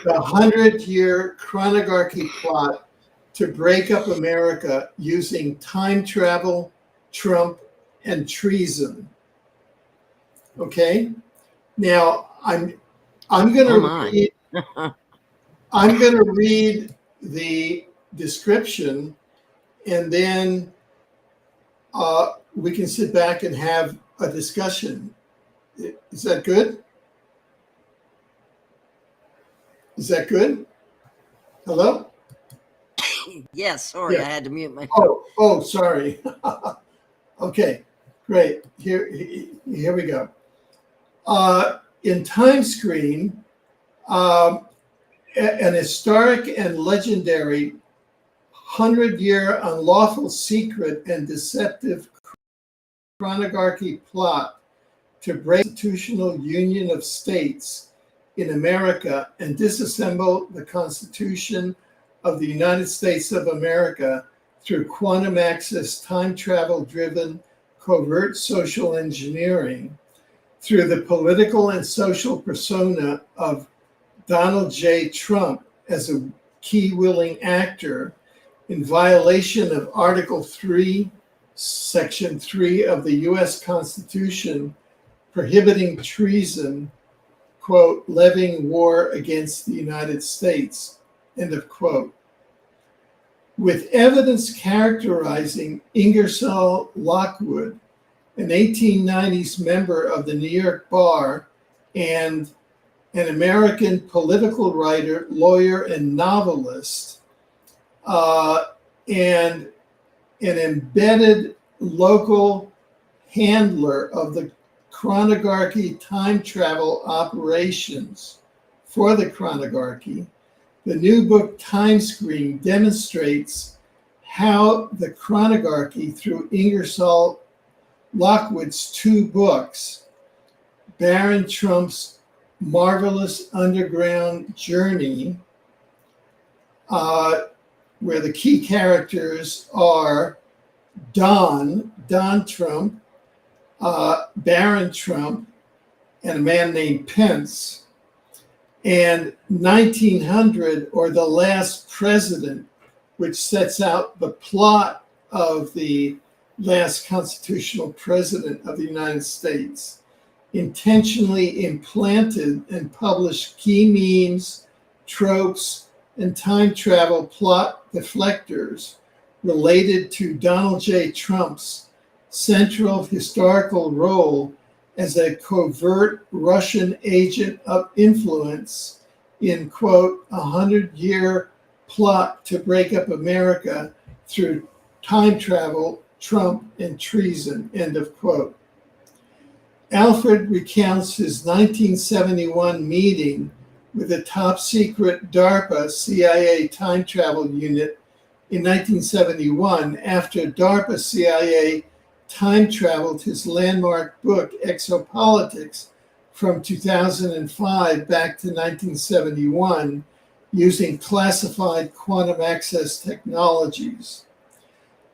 the 100-year chronogarchy plot to break up America using time travel, Trump, and treason. Okay. Now I'm going to read the description, and then we can sit back and have a discussion. Is that good? Is that good? Hello? Yes, sorry, Yeah. I had to mute my. Oh, sorry. Okay, great. Here we go. In Time Screen, an historic and legendary 100-year unlawful, secret, and deceptive chronogarchy plot to break the constitutional union of states in America and disassemble the Constitution of the United States of America through quantum access, time travel driven covert social engineering through the political and social persona of Donald J. Trump as a key willing actor in violation of Article 3, Section 3 of the US Constitution, prohibiting treason, quote, levying war against the United States, end of quote. With evidence characterizing Ingersoll Lockwood, an 1890s member of the New York Bar and an American political writer, lawyer, and novelist, and an embedded local handler of the Chronogarchy time travel operations for the Chronogarchy, the new book Time Screen demonstrates how the Chronogarchy, through Ingersoll Lockwood's two books, Baron Trump's Marvelous Underground Journey, where the key characters are Don Trump, Baron Trump, and a man named Pence, and 1900, or The Last President, which sets out the plot of the last constitutional president of the United States, intentionally implanted and published key memes, tropes, and time travel plot deflectors related to Donald J. Trump's central historical role as a covert Russian agent of influence in, quote, 100-year plot to break up America through time travel, Trump, and treason, end of quote. Alfred recounts his 1971 meeting with a top-secret DARPA-CIA time travel unit in 1971 after DARPA-CIA time traveled his landmark book, Exopolitics, from 2005 back to 1971 using classified quantum access technologies.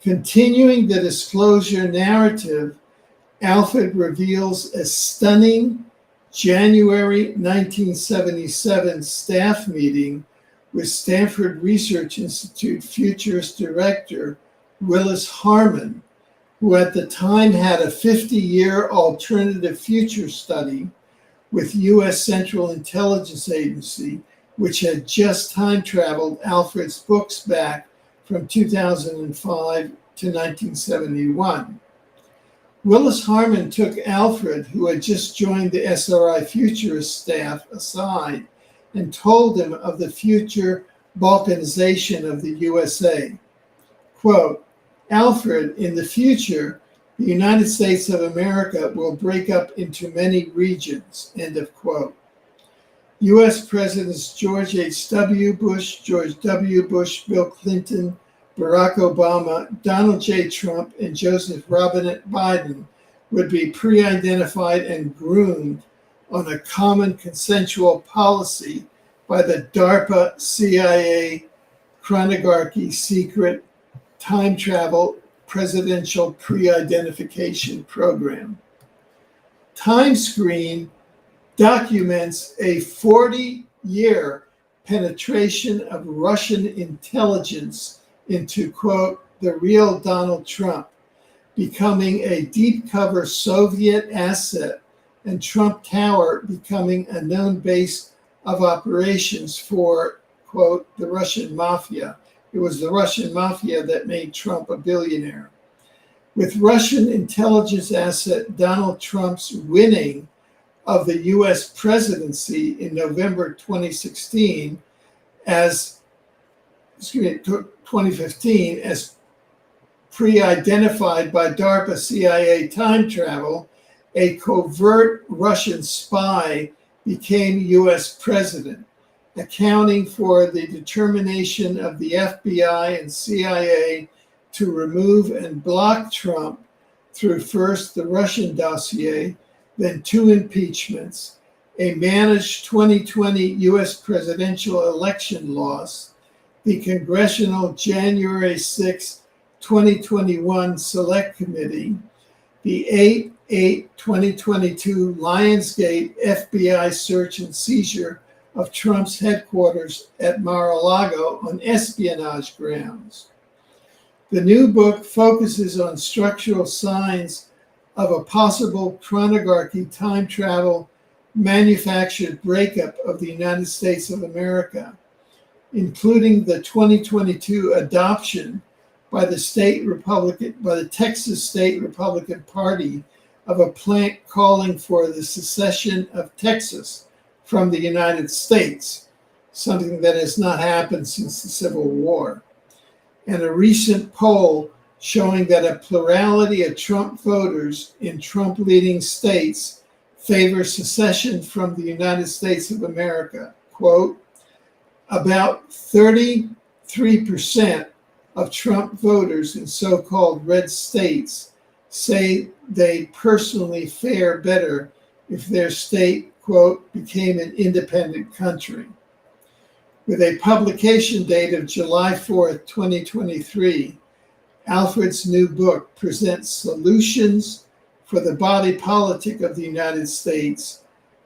Continuing the disclosure narrative, Alfred reveals a stunning January 1977 staff meeting with Stanford Research Institute Futurist Director Willis Harman, who at the time had a 50-year alternative future study with US Central Intelligence Agency, which had just time traveled Alfred's books back from 2005 to 1971. Willis Harman took Alfred, who had just joined the SRI Futurist staff, aside and told him of the future balkanization of the USA. Quote, Alfred, in the future, the United States of America will break up into many regions, end of quote. US Presidents George H.W. Bush, George W. Bush, Bill Clinton, Barack Obama, Donald J. Trump, and Joseph Robinette Biden would be pre-identified and groomed on a common consensual policy by the DARPA-CIA Chronogarchy secret time travel presidential pre-identification program. Time Screen documents a 40-year penetration of Russian intelligence into, quote, the real Donald Trump, becoming a deep cover Soviet asset, and Trump Tower becoming a known base of operations for, quote, the Russian mafia. It was the Russian mafia that made Trump a billionaire. With Russian intelligence asset Donald Trump's winning of the US presidency in November 2016 as 2015 as pre-identified by DARPA-CIA time travel, a covert Russian spy became US president, accounting for the determination of the FBI and CIA to remove and block Trump through first the Russian dossier, then 2 impeachments, a managed 2020 US presidential election loss, the Congressional January 6, 2021 Select Committee, the 8/8/2022 Lionsgate FBI search and seizure of Trump's headquarters at Mar-a-Lago on espionage grounds. The new book focuses on structural signs of a possible chronogarchy time travel manufactured breakup of the United States of America, including the 2022 adoption by the Texas State Republican Party of a plan calling for the secession of Texas from the United States, something that has not happened since the Civil War. And a recent poll showing that a plurality of Trump voters in Trump-leading states favor secession from the United States of America. Quote, about 33% of Trump voters in so-called red states say they personally fare better if their state, quote, became an independent country. With a publication date of July 4th, 2023, Alfred's new book presents solutions for the body politic of the United States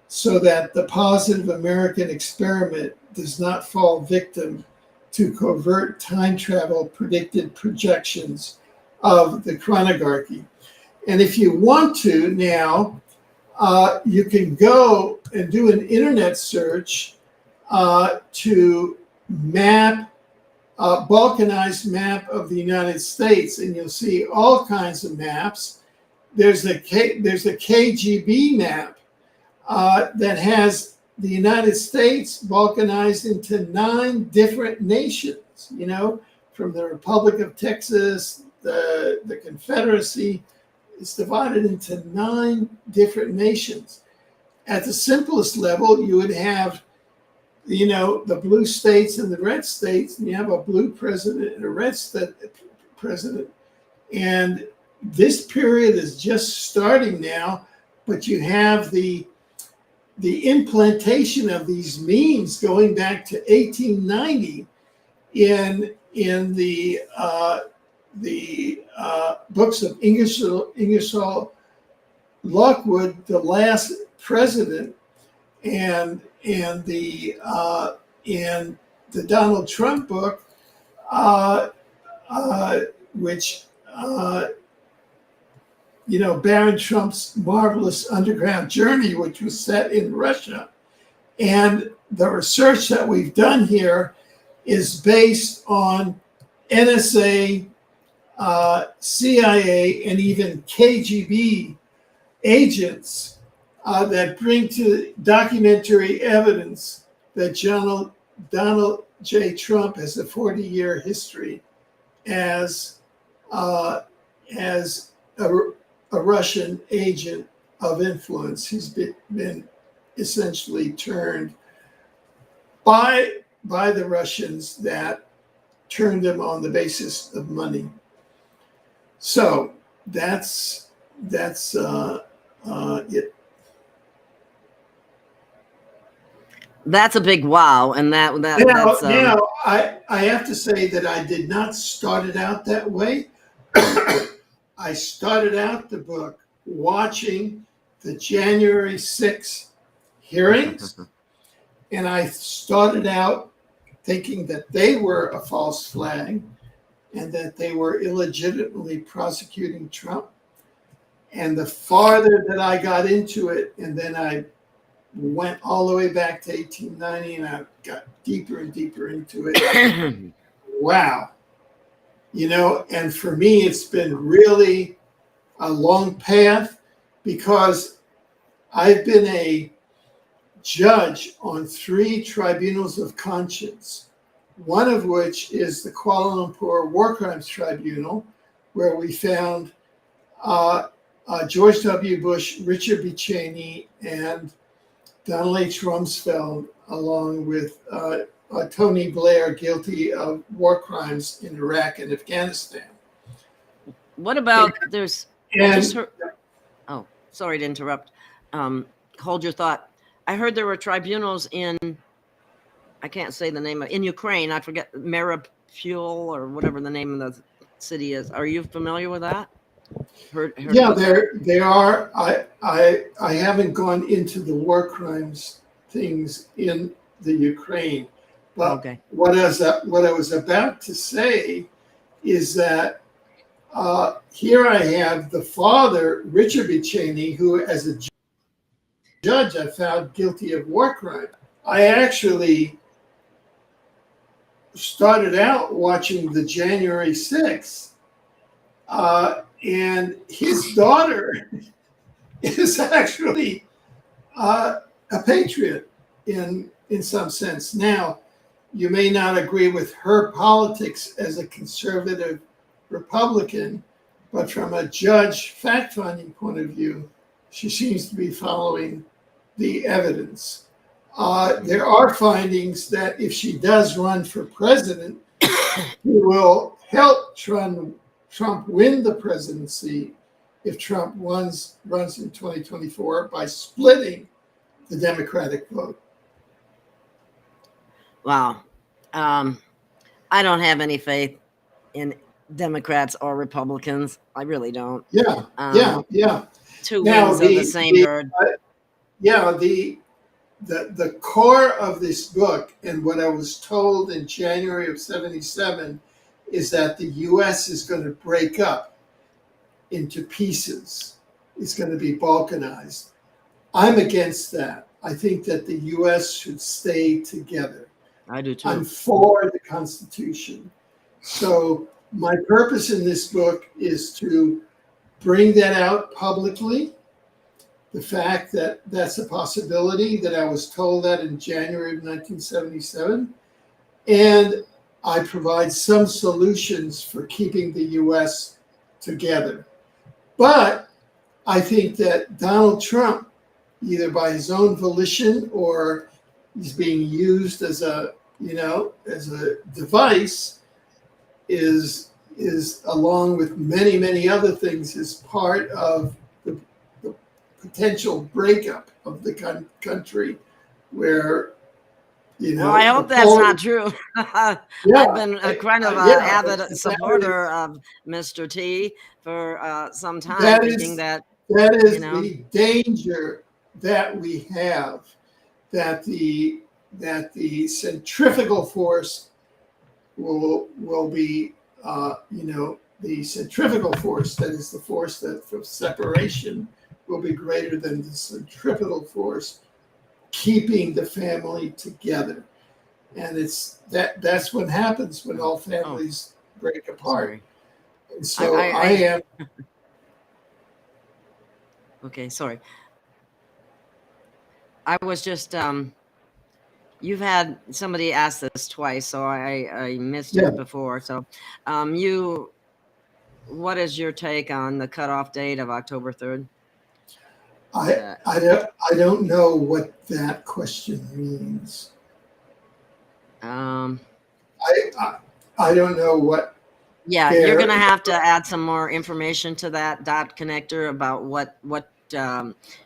so that the positive American experiment does not fall victim to covert time travel predicted projections of the chronogarchy. And if you want to now, you can go and do an internet search to map, balkanized map of the United States, and you'll see all kinds of maps. There's a KGB map that has the United States balkanized into 9 different nations, you know, from the Republic of Texas, the Confederacy. It's divided into 9 different nations. At the simplest level, you would have, you know, the blue states and the red states, and you have a blue president and a red president. And this period is just starting now, but you have the implantation of these memes going back to 1890 in the books of Ingersoll Lockwood, the last president, and the Donald Trump book, which you know, Baron Trump's marvelous underground journey, which was set in Russia. And the research that we've done here is based on NSA, CIA, and even KGB agents that bring to documentary evidence that Donald J. Trump has a 40-year history as a Russian agent of influence. He's been essentially turned by the Russians that turned him on the basis of money. So that's it. That's a big wow, and that's now I have to say that I did not start it out that way. I started out the book watching the January 6th hearings, and I started out thinking that they were a false flag and that they were illegitimately prosecuting Trump. And the farther that I got into it, and then I went all the way back to 1890, and I got deeper and deeper into it. Wow. You know, and for me, it's been really a long path because I've been a judge on 3 tribunals of conscience, one of which is the Kuala Lumpur War Crimes Tribunal, where we found George W. Bush, Richard B. Cheney, and Donald H. Rumsfeld, along with Tony Blair, guilty of war crimes in Iraq and Afghanistan. What about there's? And, I just heard, oh, sorry to interrupt. Hold your thought. I heard there were tribunals in, I can't say the name of, in Ukraine. I forget, Maripol or whatever the name of the city is. Are you familiar with that? Heard yeah, they are. I haven't gone into the war crimes things in the Ukraine, but okay. what I was about to say is that here I have the father, Richard B. Cheney, who, as a judge, I found guilty of war crime. I actually started out watching the January 6th. And his daughter is actually a patriot in some sense. Now, you may not agree with her politics as a conservative Republican, but from a judge fact-finding point of view, she seems to be following the evidence. There are findings that if she does run for president, she will help Trump win the presidency if Trump runs in 2024 by splitting the Democratic vote. Wow. I don't have any faith in Democrats or Republicans. I really don't. Yeah. Two wings of the same bird. The core of this book, and what I was told in January of '77, is that the U.S. is going to break up into pieces. It's going to be balkanized. I'm against that. I think that the U.S. should stay together. I do too. I'm for the Constitution. So my purpose in this book is to bring that out publicly, the fact that that's a possibility, that I was told that in January of 1977, and I provide some solutions for keeping the U.S. together. But I think that Donald Trump, either by his own volition or he's being used as a device, is along with many other things, is part of the potential breakup of the country, where well, I hope that's not true. I've been kind of an avid supporter of Mr. T for some time, that thinking is that the danger that we have, that the centrifugal force will be the centrifugal force, that is the force that for separation will be greater than the centripetal force keeping the family together. And that's what happens when all families break apart. And so I am okay, sorry. I was just you've had somebody ask this twice, so I missed it before. So what is your take on the cutoff date of October 3rd? I don't know what that question means. I don't know what. Yeah, you're going to have to add some more information to that dot connector about what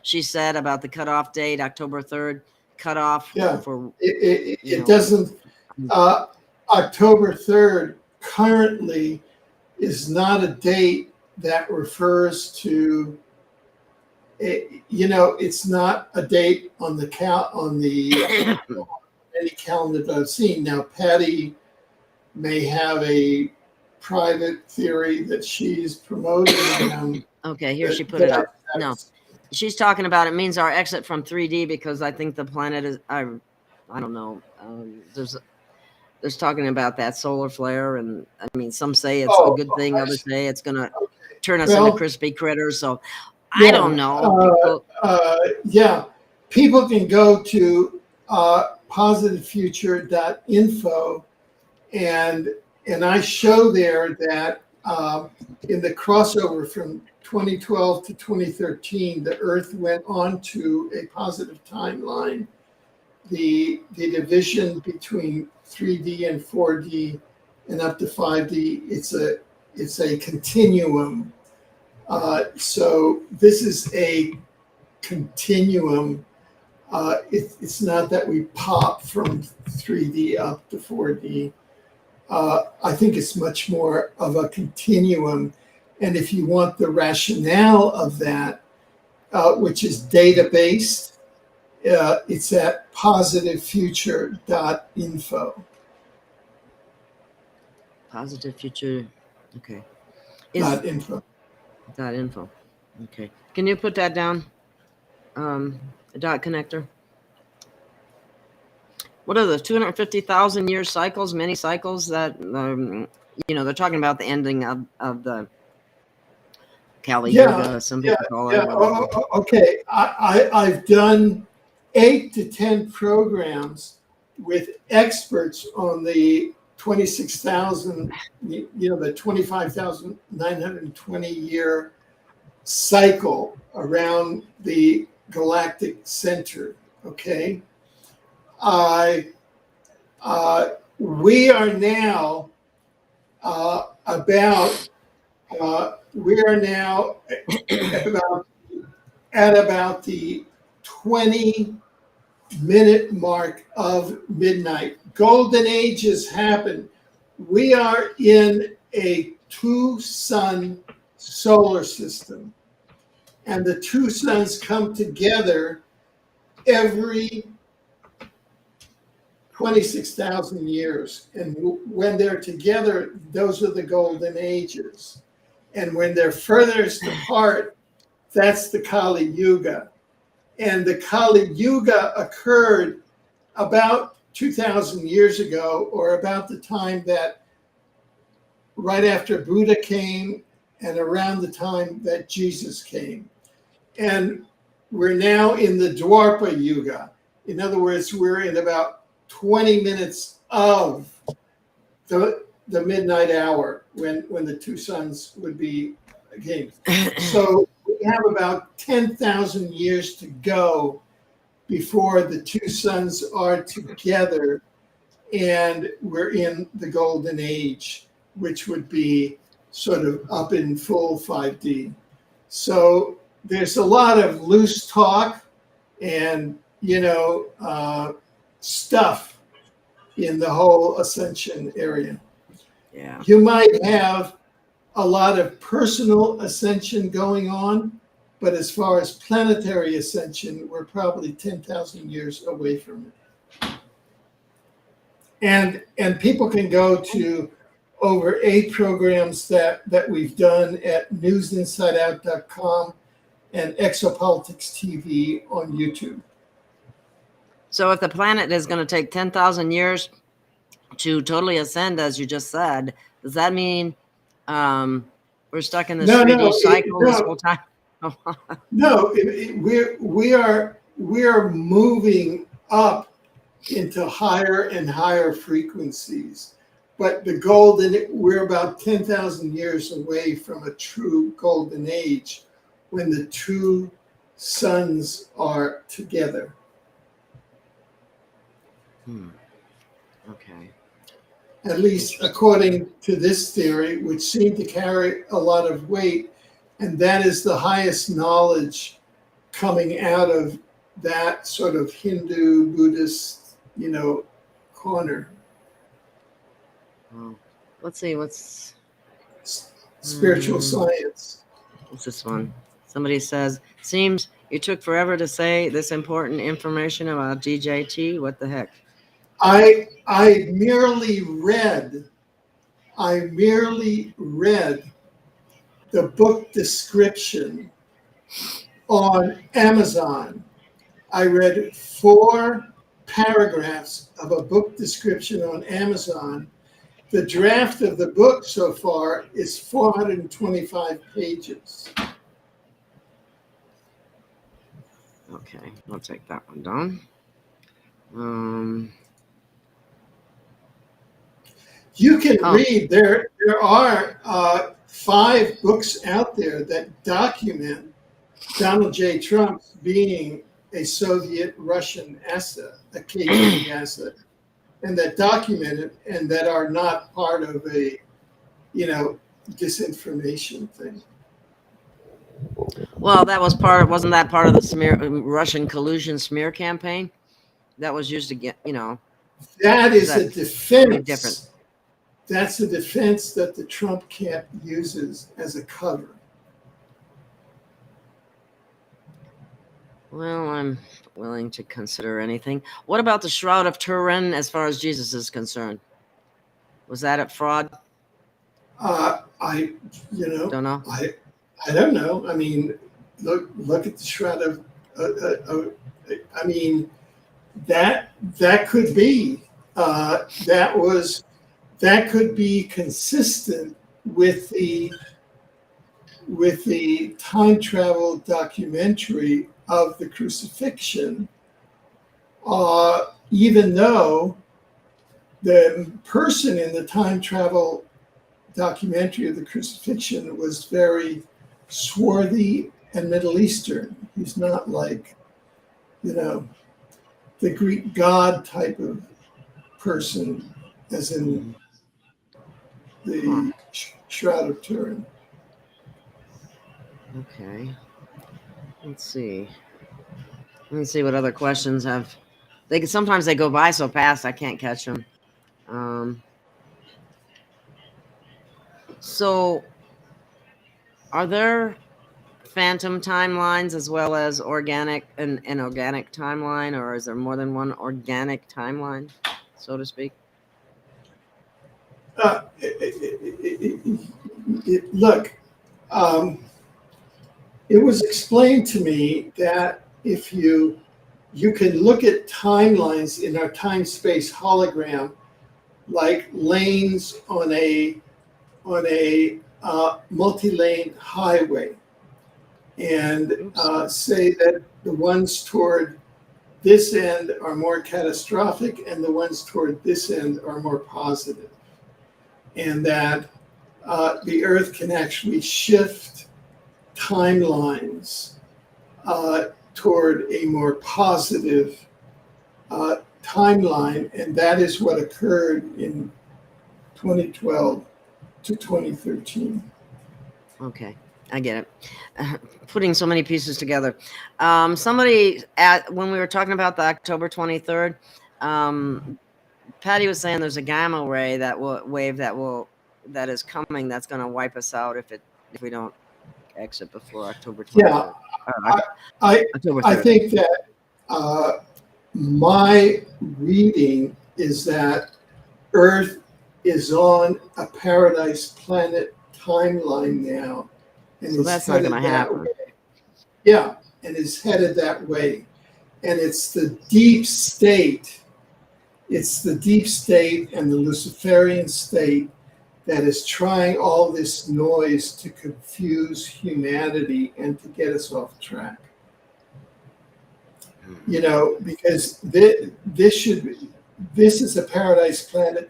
she said about the cutoff date, October 3rd cutoff. Yeah, for it doesn't. October 3rd currently is not a date that refers to. It's not a date on the any calendar that I've seen. Now, Patty may have a private theory that she's promoting. Okay, here she put it up. No, she's talking about it means our exit from 3D, because I think the planet is. I don't know. There's talking about that solar flare, and I mean, some say it's a good thing, others say it's going to turn us into crispy critters. So. I don't know. People can go to positivefuture.info and I show there that in the crossover from 2012 to 2013, the Earth went on to a positive timeline. The division between 3D and 4D and up to 5D, it's a continuum. So this is a continuum. It's not that we pop from 3D up to 4D. I think it's much more of a continuum. And if you want the rationale of that, which is data-based, it's at positivefuture.info. Positive future. Okay. .info. .info. Okay. Can you put that down? A dot connector. What are the 250,000 year cycles, many cycles that, they're talking about the ending of the Kali Yuga, some people call it. Okay. I've done 8 to 10 programs with experts on the 26,000, the 25,920 year cycle around the galactic center. Okay. We are now at about the 20-minute mark of midnight. Golden ages happen. We are in a 2-sun solar system, and the 2 suns come together every 26,000 years. And when they're together, those are the golden ages. And when they're furthest apart, that's the Kali Yuga. And the Kali Yuga occurred about 2,000 years ago, or about the time that right after Buddha came and around the time that Jesus came. And we're now in the Dwarpa Yuga. In other words, we're in about 20 minutes of the midnight hour when the 2 suns would be again. So we have about 10,000 years to go before the 2 suns are together, and we're in the golden age, which would be sort of up in full 5D. So there's a lot of loose talk and stuff in the whole ascension area. Yeah. You might have a lot of personal ascension going on, but as far as planetary ascension, we're probably 10,000 years away from it. And people can go to over 8 programs that we've done at newsinsideout.com and Exopolitics TV on YouTube. So if the planet is going to take 10,000 years to totally ascend, as you just said, does that mean we're stuck in this 3D cycle this whole time? No, we are moving up into higher and higher frequencies. But we're about 10,000 years away from a true golden age when the 2 suns are together. Okay. At least according to this theory, which seemed to carry a lot of weight, and that is the highest knowledge coming out of that sort of Hindu, Buddhist, corner. Well, let's see, what's spiritual science. What's this one? Somebody says, seems you took forever to say this important information about DJT. What the heck? I merely read the book description on Amazon. I read 4 paragraphs of a book description on Amazon. The draft of the book so far is 425 pages. Okay, I'll take that one down. You can Oh. read. There are 5 books out there that document Donald J. Trump being a Soviet-Russian asset, a KGB asset, and that document it, and that are not part of a, disinformation thing. Well, wasn't that part of the Russian collusion smear campaign? That was used to get, That is a defense. different? That's a defense that the Trump camp uses as a cover. Well, I'm willing to consider anything. What about the Shroud of Turin as far as Jesus is concerned? Was that a fraud? I Don't know. I don't know. I mean, look at the Shroud of. I mean, that could be. That could be consistent with the time travel documentary of the crucifixion, even though the person in the time travel documentary of the crucifixion was very swarthy and Middle Eastern. He's not like, the Greek god type of person, as in the Shroud of Turin. Okay. Let's see. Let me see what other questions have. Sometimes they go by so fast I can't catch them. So, are there phantom timelines as well as organic and organic timeline, or is there more than one organic timeline, so to speak? Look, it was explained to me that if you can look at timelines in our time-space hologram, like lanes on a multi-lane highway, and say that the ones toward this end are more catastrophic and the ones toward this end are more positive, and that the Earth can actually shift timelines toward a more positive timeline, and that is what occurred in 2012 to 2013. Okay, I get it. Putting so many pieces together. Somebody when we were talking about the October 23rd, Patty was saying there's a gamma ray that is coming that's going to wipe us out if we don't exit before October 23rd. Yeah, I think that my reading is that Earth is on a paradise planet timeline now, and so that's not going to happen. Way. Yeah, and is headed that way, and it's the deep state. It's the deep state and the Luciferian state that is trying all this noise to confuse humanity and to get us off track. Because this is a paradise planet.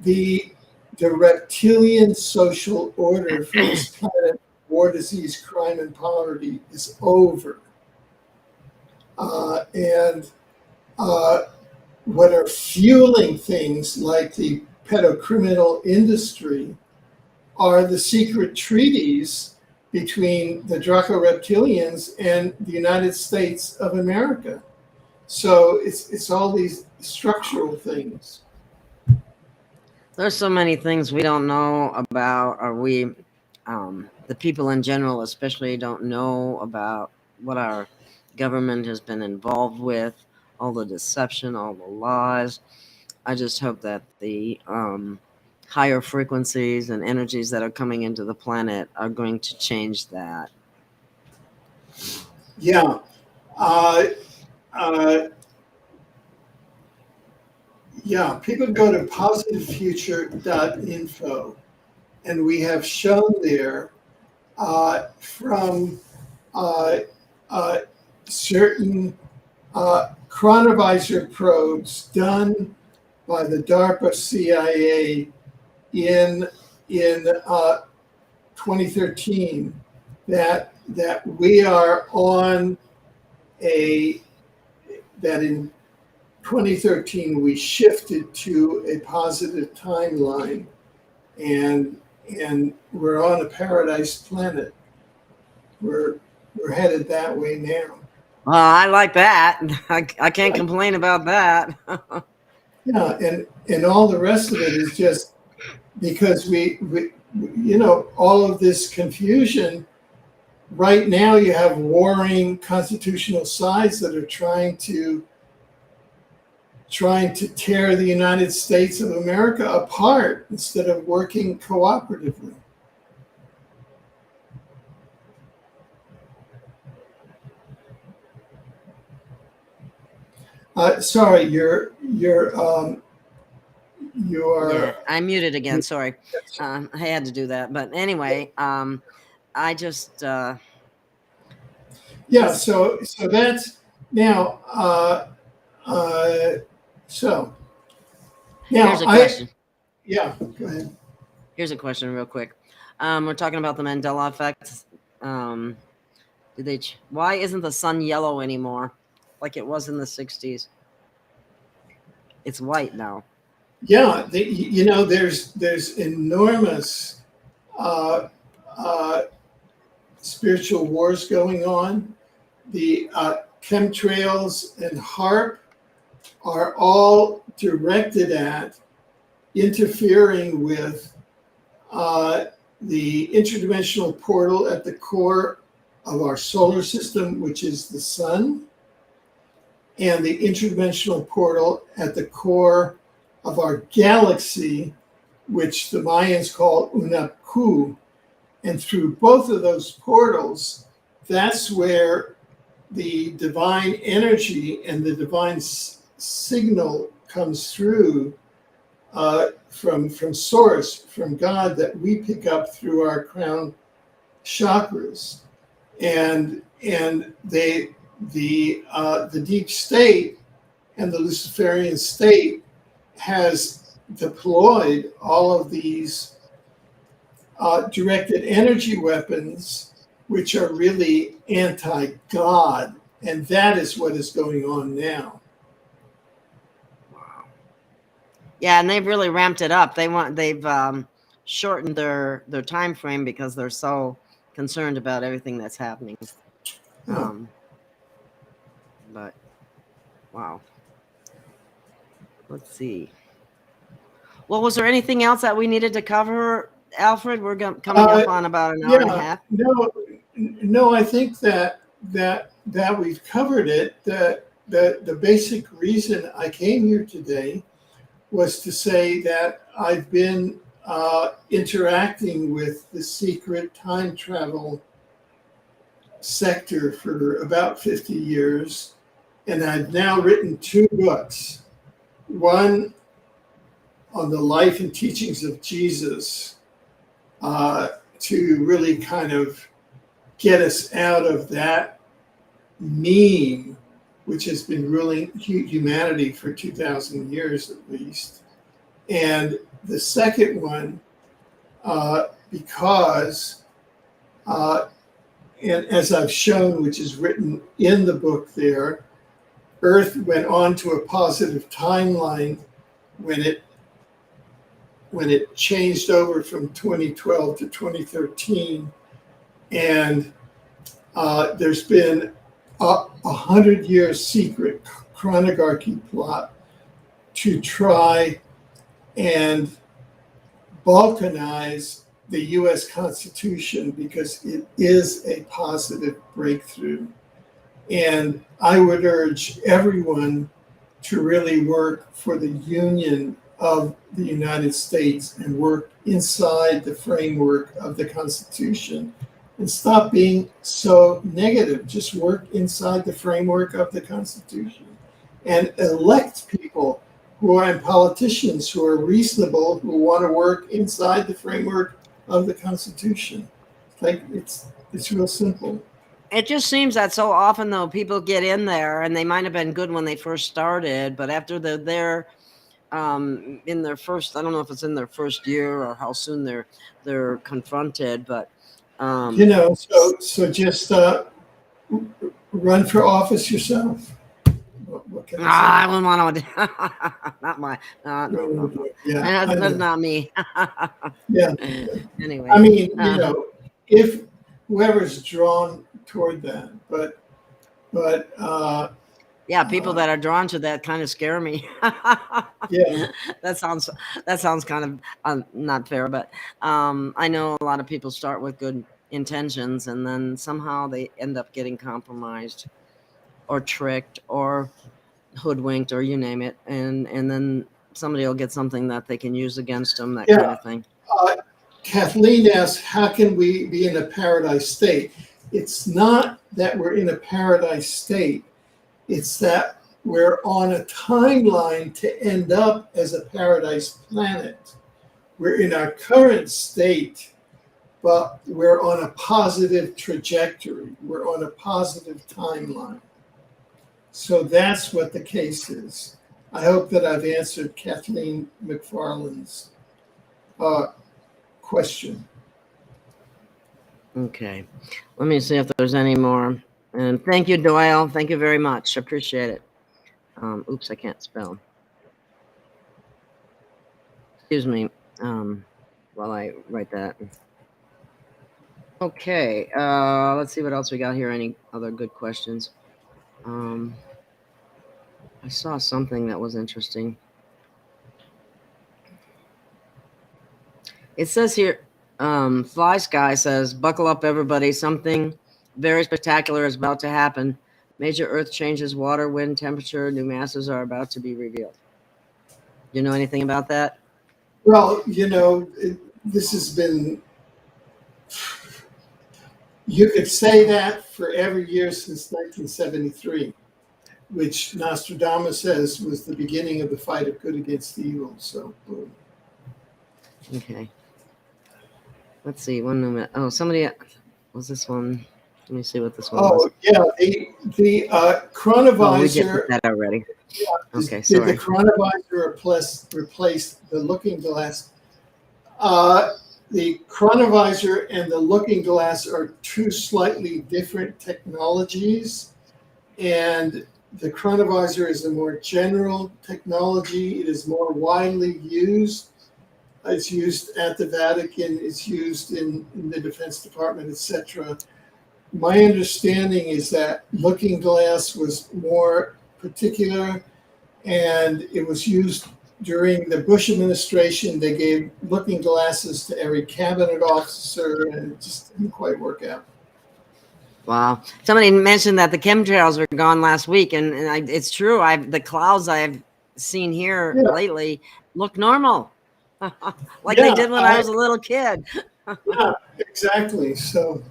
The reptilian social order for this planet, war, disease, crime, and poverty, is over. And what are fueling things like the pedocriminal industry are the secret treaties between the Draco reptilians and the United States of America. So it's all these structural things. There's so many things we don't know about, or the people in general especially don't know about what our government has been involved with, all the deception, all the lies. I just hope that the higher frequencies and energies that are coming into the planet are going to change that. Yeah. Yeah, people go to positivefuture.info, and we have shown there from certain chronovisor probes done by the DARPA-CIA in 2013 that we are on that in 2013 we shifted to a positive timeline, and we're on a paradise planet. We're headed that way now. I like that. I can't complain about that. Yeah, and all the rest of it is just because we all of this confusion. Right now you have warring constitutional sides that are trying to tear the United States of America apart instead of working cooperatively. Sorry, you're Yeah, I muted again. Sorry, I had to do that. But anyway, I just yeah. So that's now. So now here's a question. Yeah, go ahead. Here's a question, real quick. We're talking about the Mandela effect. Why isn't the sun yellow anymore, like it was in the '60s? It's white now. Yeah, there's enormous spiritual wars going on. The chemtrails and HARP are all directed at interfering with the interdimensional portal at the core of our solar system, which is the sun, and the interdimensional portal at the core of our galaxy, which the Mayans call Unaku. And through both of those portals, that's where the divine energy and the divine signal comes through from source, from God, that we pick up through our crown chakras. And the deep state and the Luciferian state has deployed all of these directed energy weapons, which are really anti-God, and that is what is going on now. Wow. Yeah, and they've really ramped it up. They've shortened their time frame because they're so concerned about everything that's happening. But wow. Let's see. Well, was there anything else that we needed to cover, Alfred? We're coming up on about an hour and a half. No, I think that we've covered it. The basic reason I came here today was to say that I've been interacting with the secret time travel sector for about 50 years, and I've now written 2 books. One on the life and teachings of Jesus, to really kind of get us out of that meme, which has been ruling humanity for 2,000 years at least. And the second one, because, and as I've shown, which is written in the book there, Earth went on to a positive timeline when it changed over from 2012 to 2013. And there's been a 100-year secret chronogarchy plot to try and balkanize the US Constitution because it is a positive breakthrough. And I would urge everyone to really work for the union of the United States and work inside the framework of the Constitution and stop being so negative. Just work inside the framework of the Constitution and elect people who are politicians who are reasonable, who want to work inside the framework of the Constitution. Like it's real simple. It just seems that so often, though, people get in there and they might have been good when they first started, but after they're there in their first, I don't know if it's in their first year or how soon they're confronted, but so just run for office yourself. What can I say? I wouldn't want to. Not my. No. Yeah, That's not me. yeah. Anyway, I mean, if whoever's drawn toward that, but yeah, people that are drawn to that kind of scare me. yeah, that sounds kind of not fair, but I know a lot of people start with good intentions and then somehow they end up getting compromised or tricked or hoodwinked or you name it, and then somebody will get something that they can use against them, that kind of thing. Kathleen asks, how can we be in a paradise state? It's not that we're in a paradise state. It's that we're on a timeline to end up as a paradise planet. We're in our current state, but we're on a positive trajectory. We're on a positive timeline. So that's what the case is. I hope that I've answered Kathleen McFarland's question. Okay, let me see if there's any more. And thank you, Doyle. Thank you very much. Appreciate it. Oops, I can't spell. Excuse me while I write that. Okay, let's see what else we got here. Any other good questions? I saw something that was interesting. It says here, Fly Sky says, buckle up, everybody. Something very spectacular is about to happen. Major earth changes, water, wind, temperature, new masses are about to be revealed. Do you know anything about that? Well, this has been, you could say that for every year since 1973, which Nostradamus says was the beginning of the fight of good against evil. So, boom. Okay. Let's see. 1 minute. Oh, somebody was this one. Let me see what this one was. Oh, yeah. The chronovisor. Oh, we get that already. Yeah, okay, sorry. The chronovisor replaced the looking glass. The chronovisor and the looking glass are two slightly different technologies. And the chronovisor is a more general technology. It is more widely used. It's used at the Vatican. It's used in the Defense Department, etc. My understanding is that looking glass was more particular, and it was used during the Bush administration. They gave looking glasses to every cabinet officer, and it just didn't quite work out. Wow. Somebody mentioned that the chemtrails were gone last week, and it's true. The clouds I've seen here lately look normal. Like they did when I was a little kid. Yeah, exactly. So,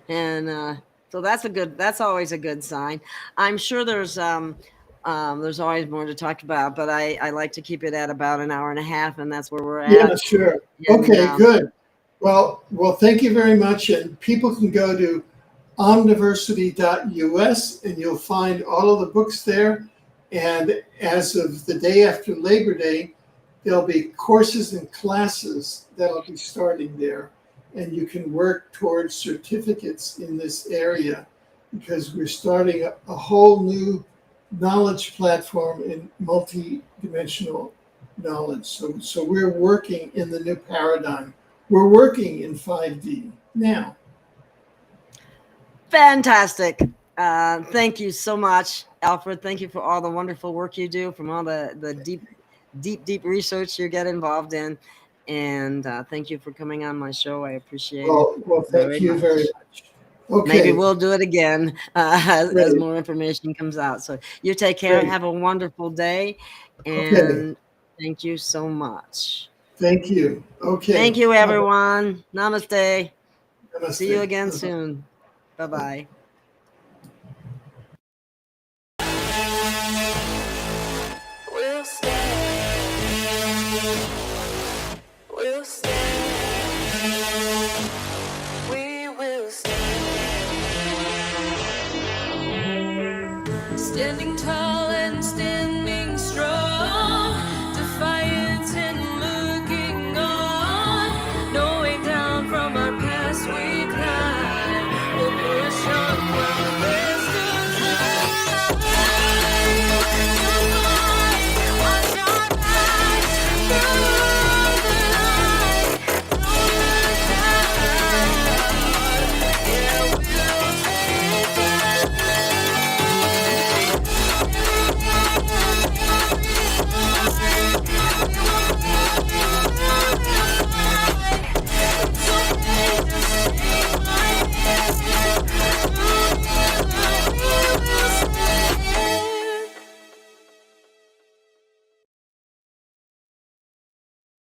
and so that's always a good sign. I'm sure there's always more to talk about, but I like to keep it at about an hour and a half, and that's where we're at. Yeah, sure. And, okay, good. Well, thank you very much. And people can go to omniversity.us and you'll find all of the books there. And as of the day after Labor Day, there'll be courses and classes that'll be starting there. And you can work towards certificates in this area because we're starting a whole new knowledge platform in multi-dimensional knowledge. So we're working in the new paradigm. We're working in 5D now. Fantastic. Thank you so much, Alfred. Thank you for all the wonderful work you do, from all the deep research you get involved in. And thank you for coming on my show. I appreciate it. Well, thank you very much. Okay. Maybe we'll do it again as more information comes out. So you take care. Have a wonderful day. And thank you so much. Thank you. Okay. Thank you, everyone. Namaste. Namaste. See you again soon. Bye-bye.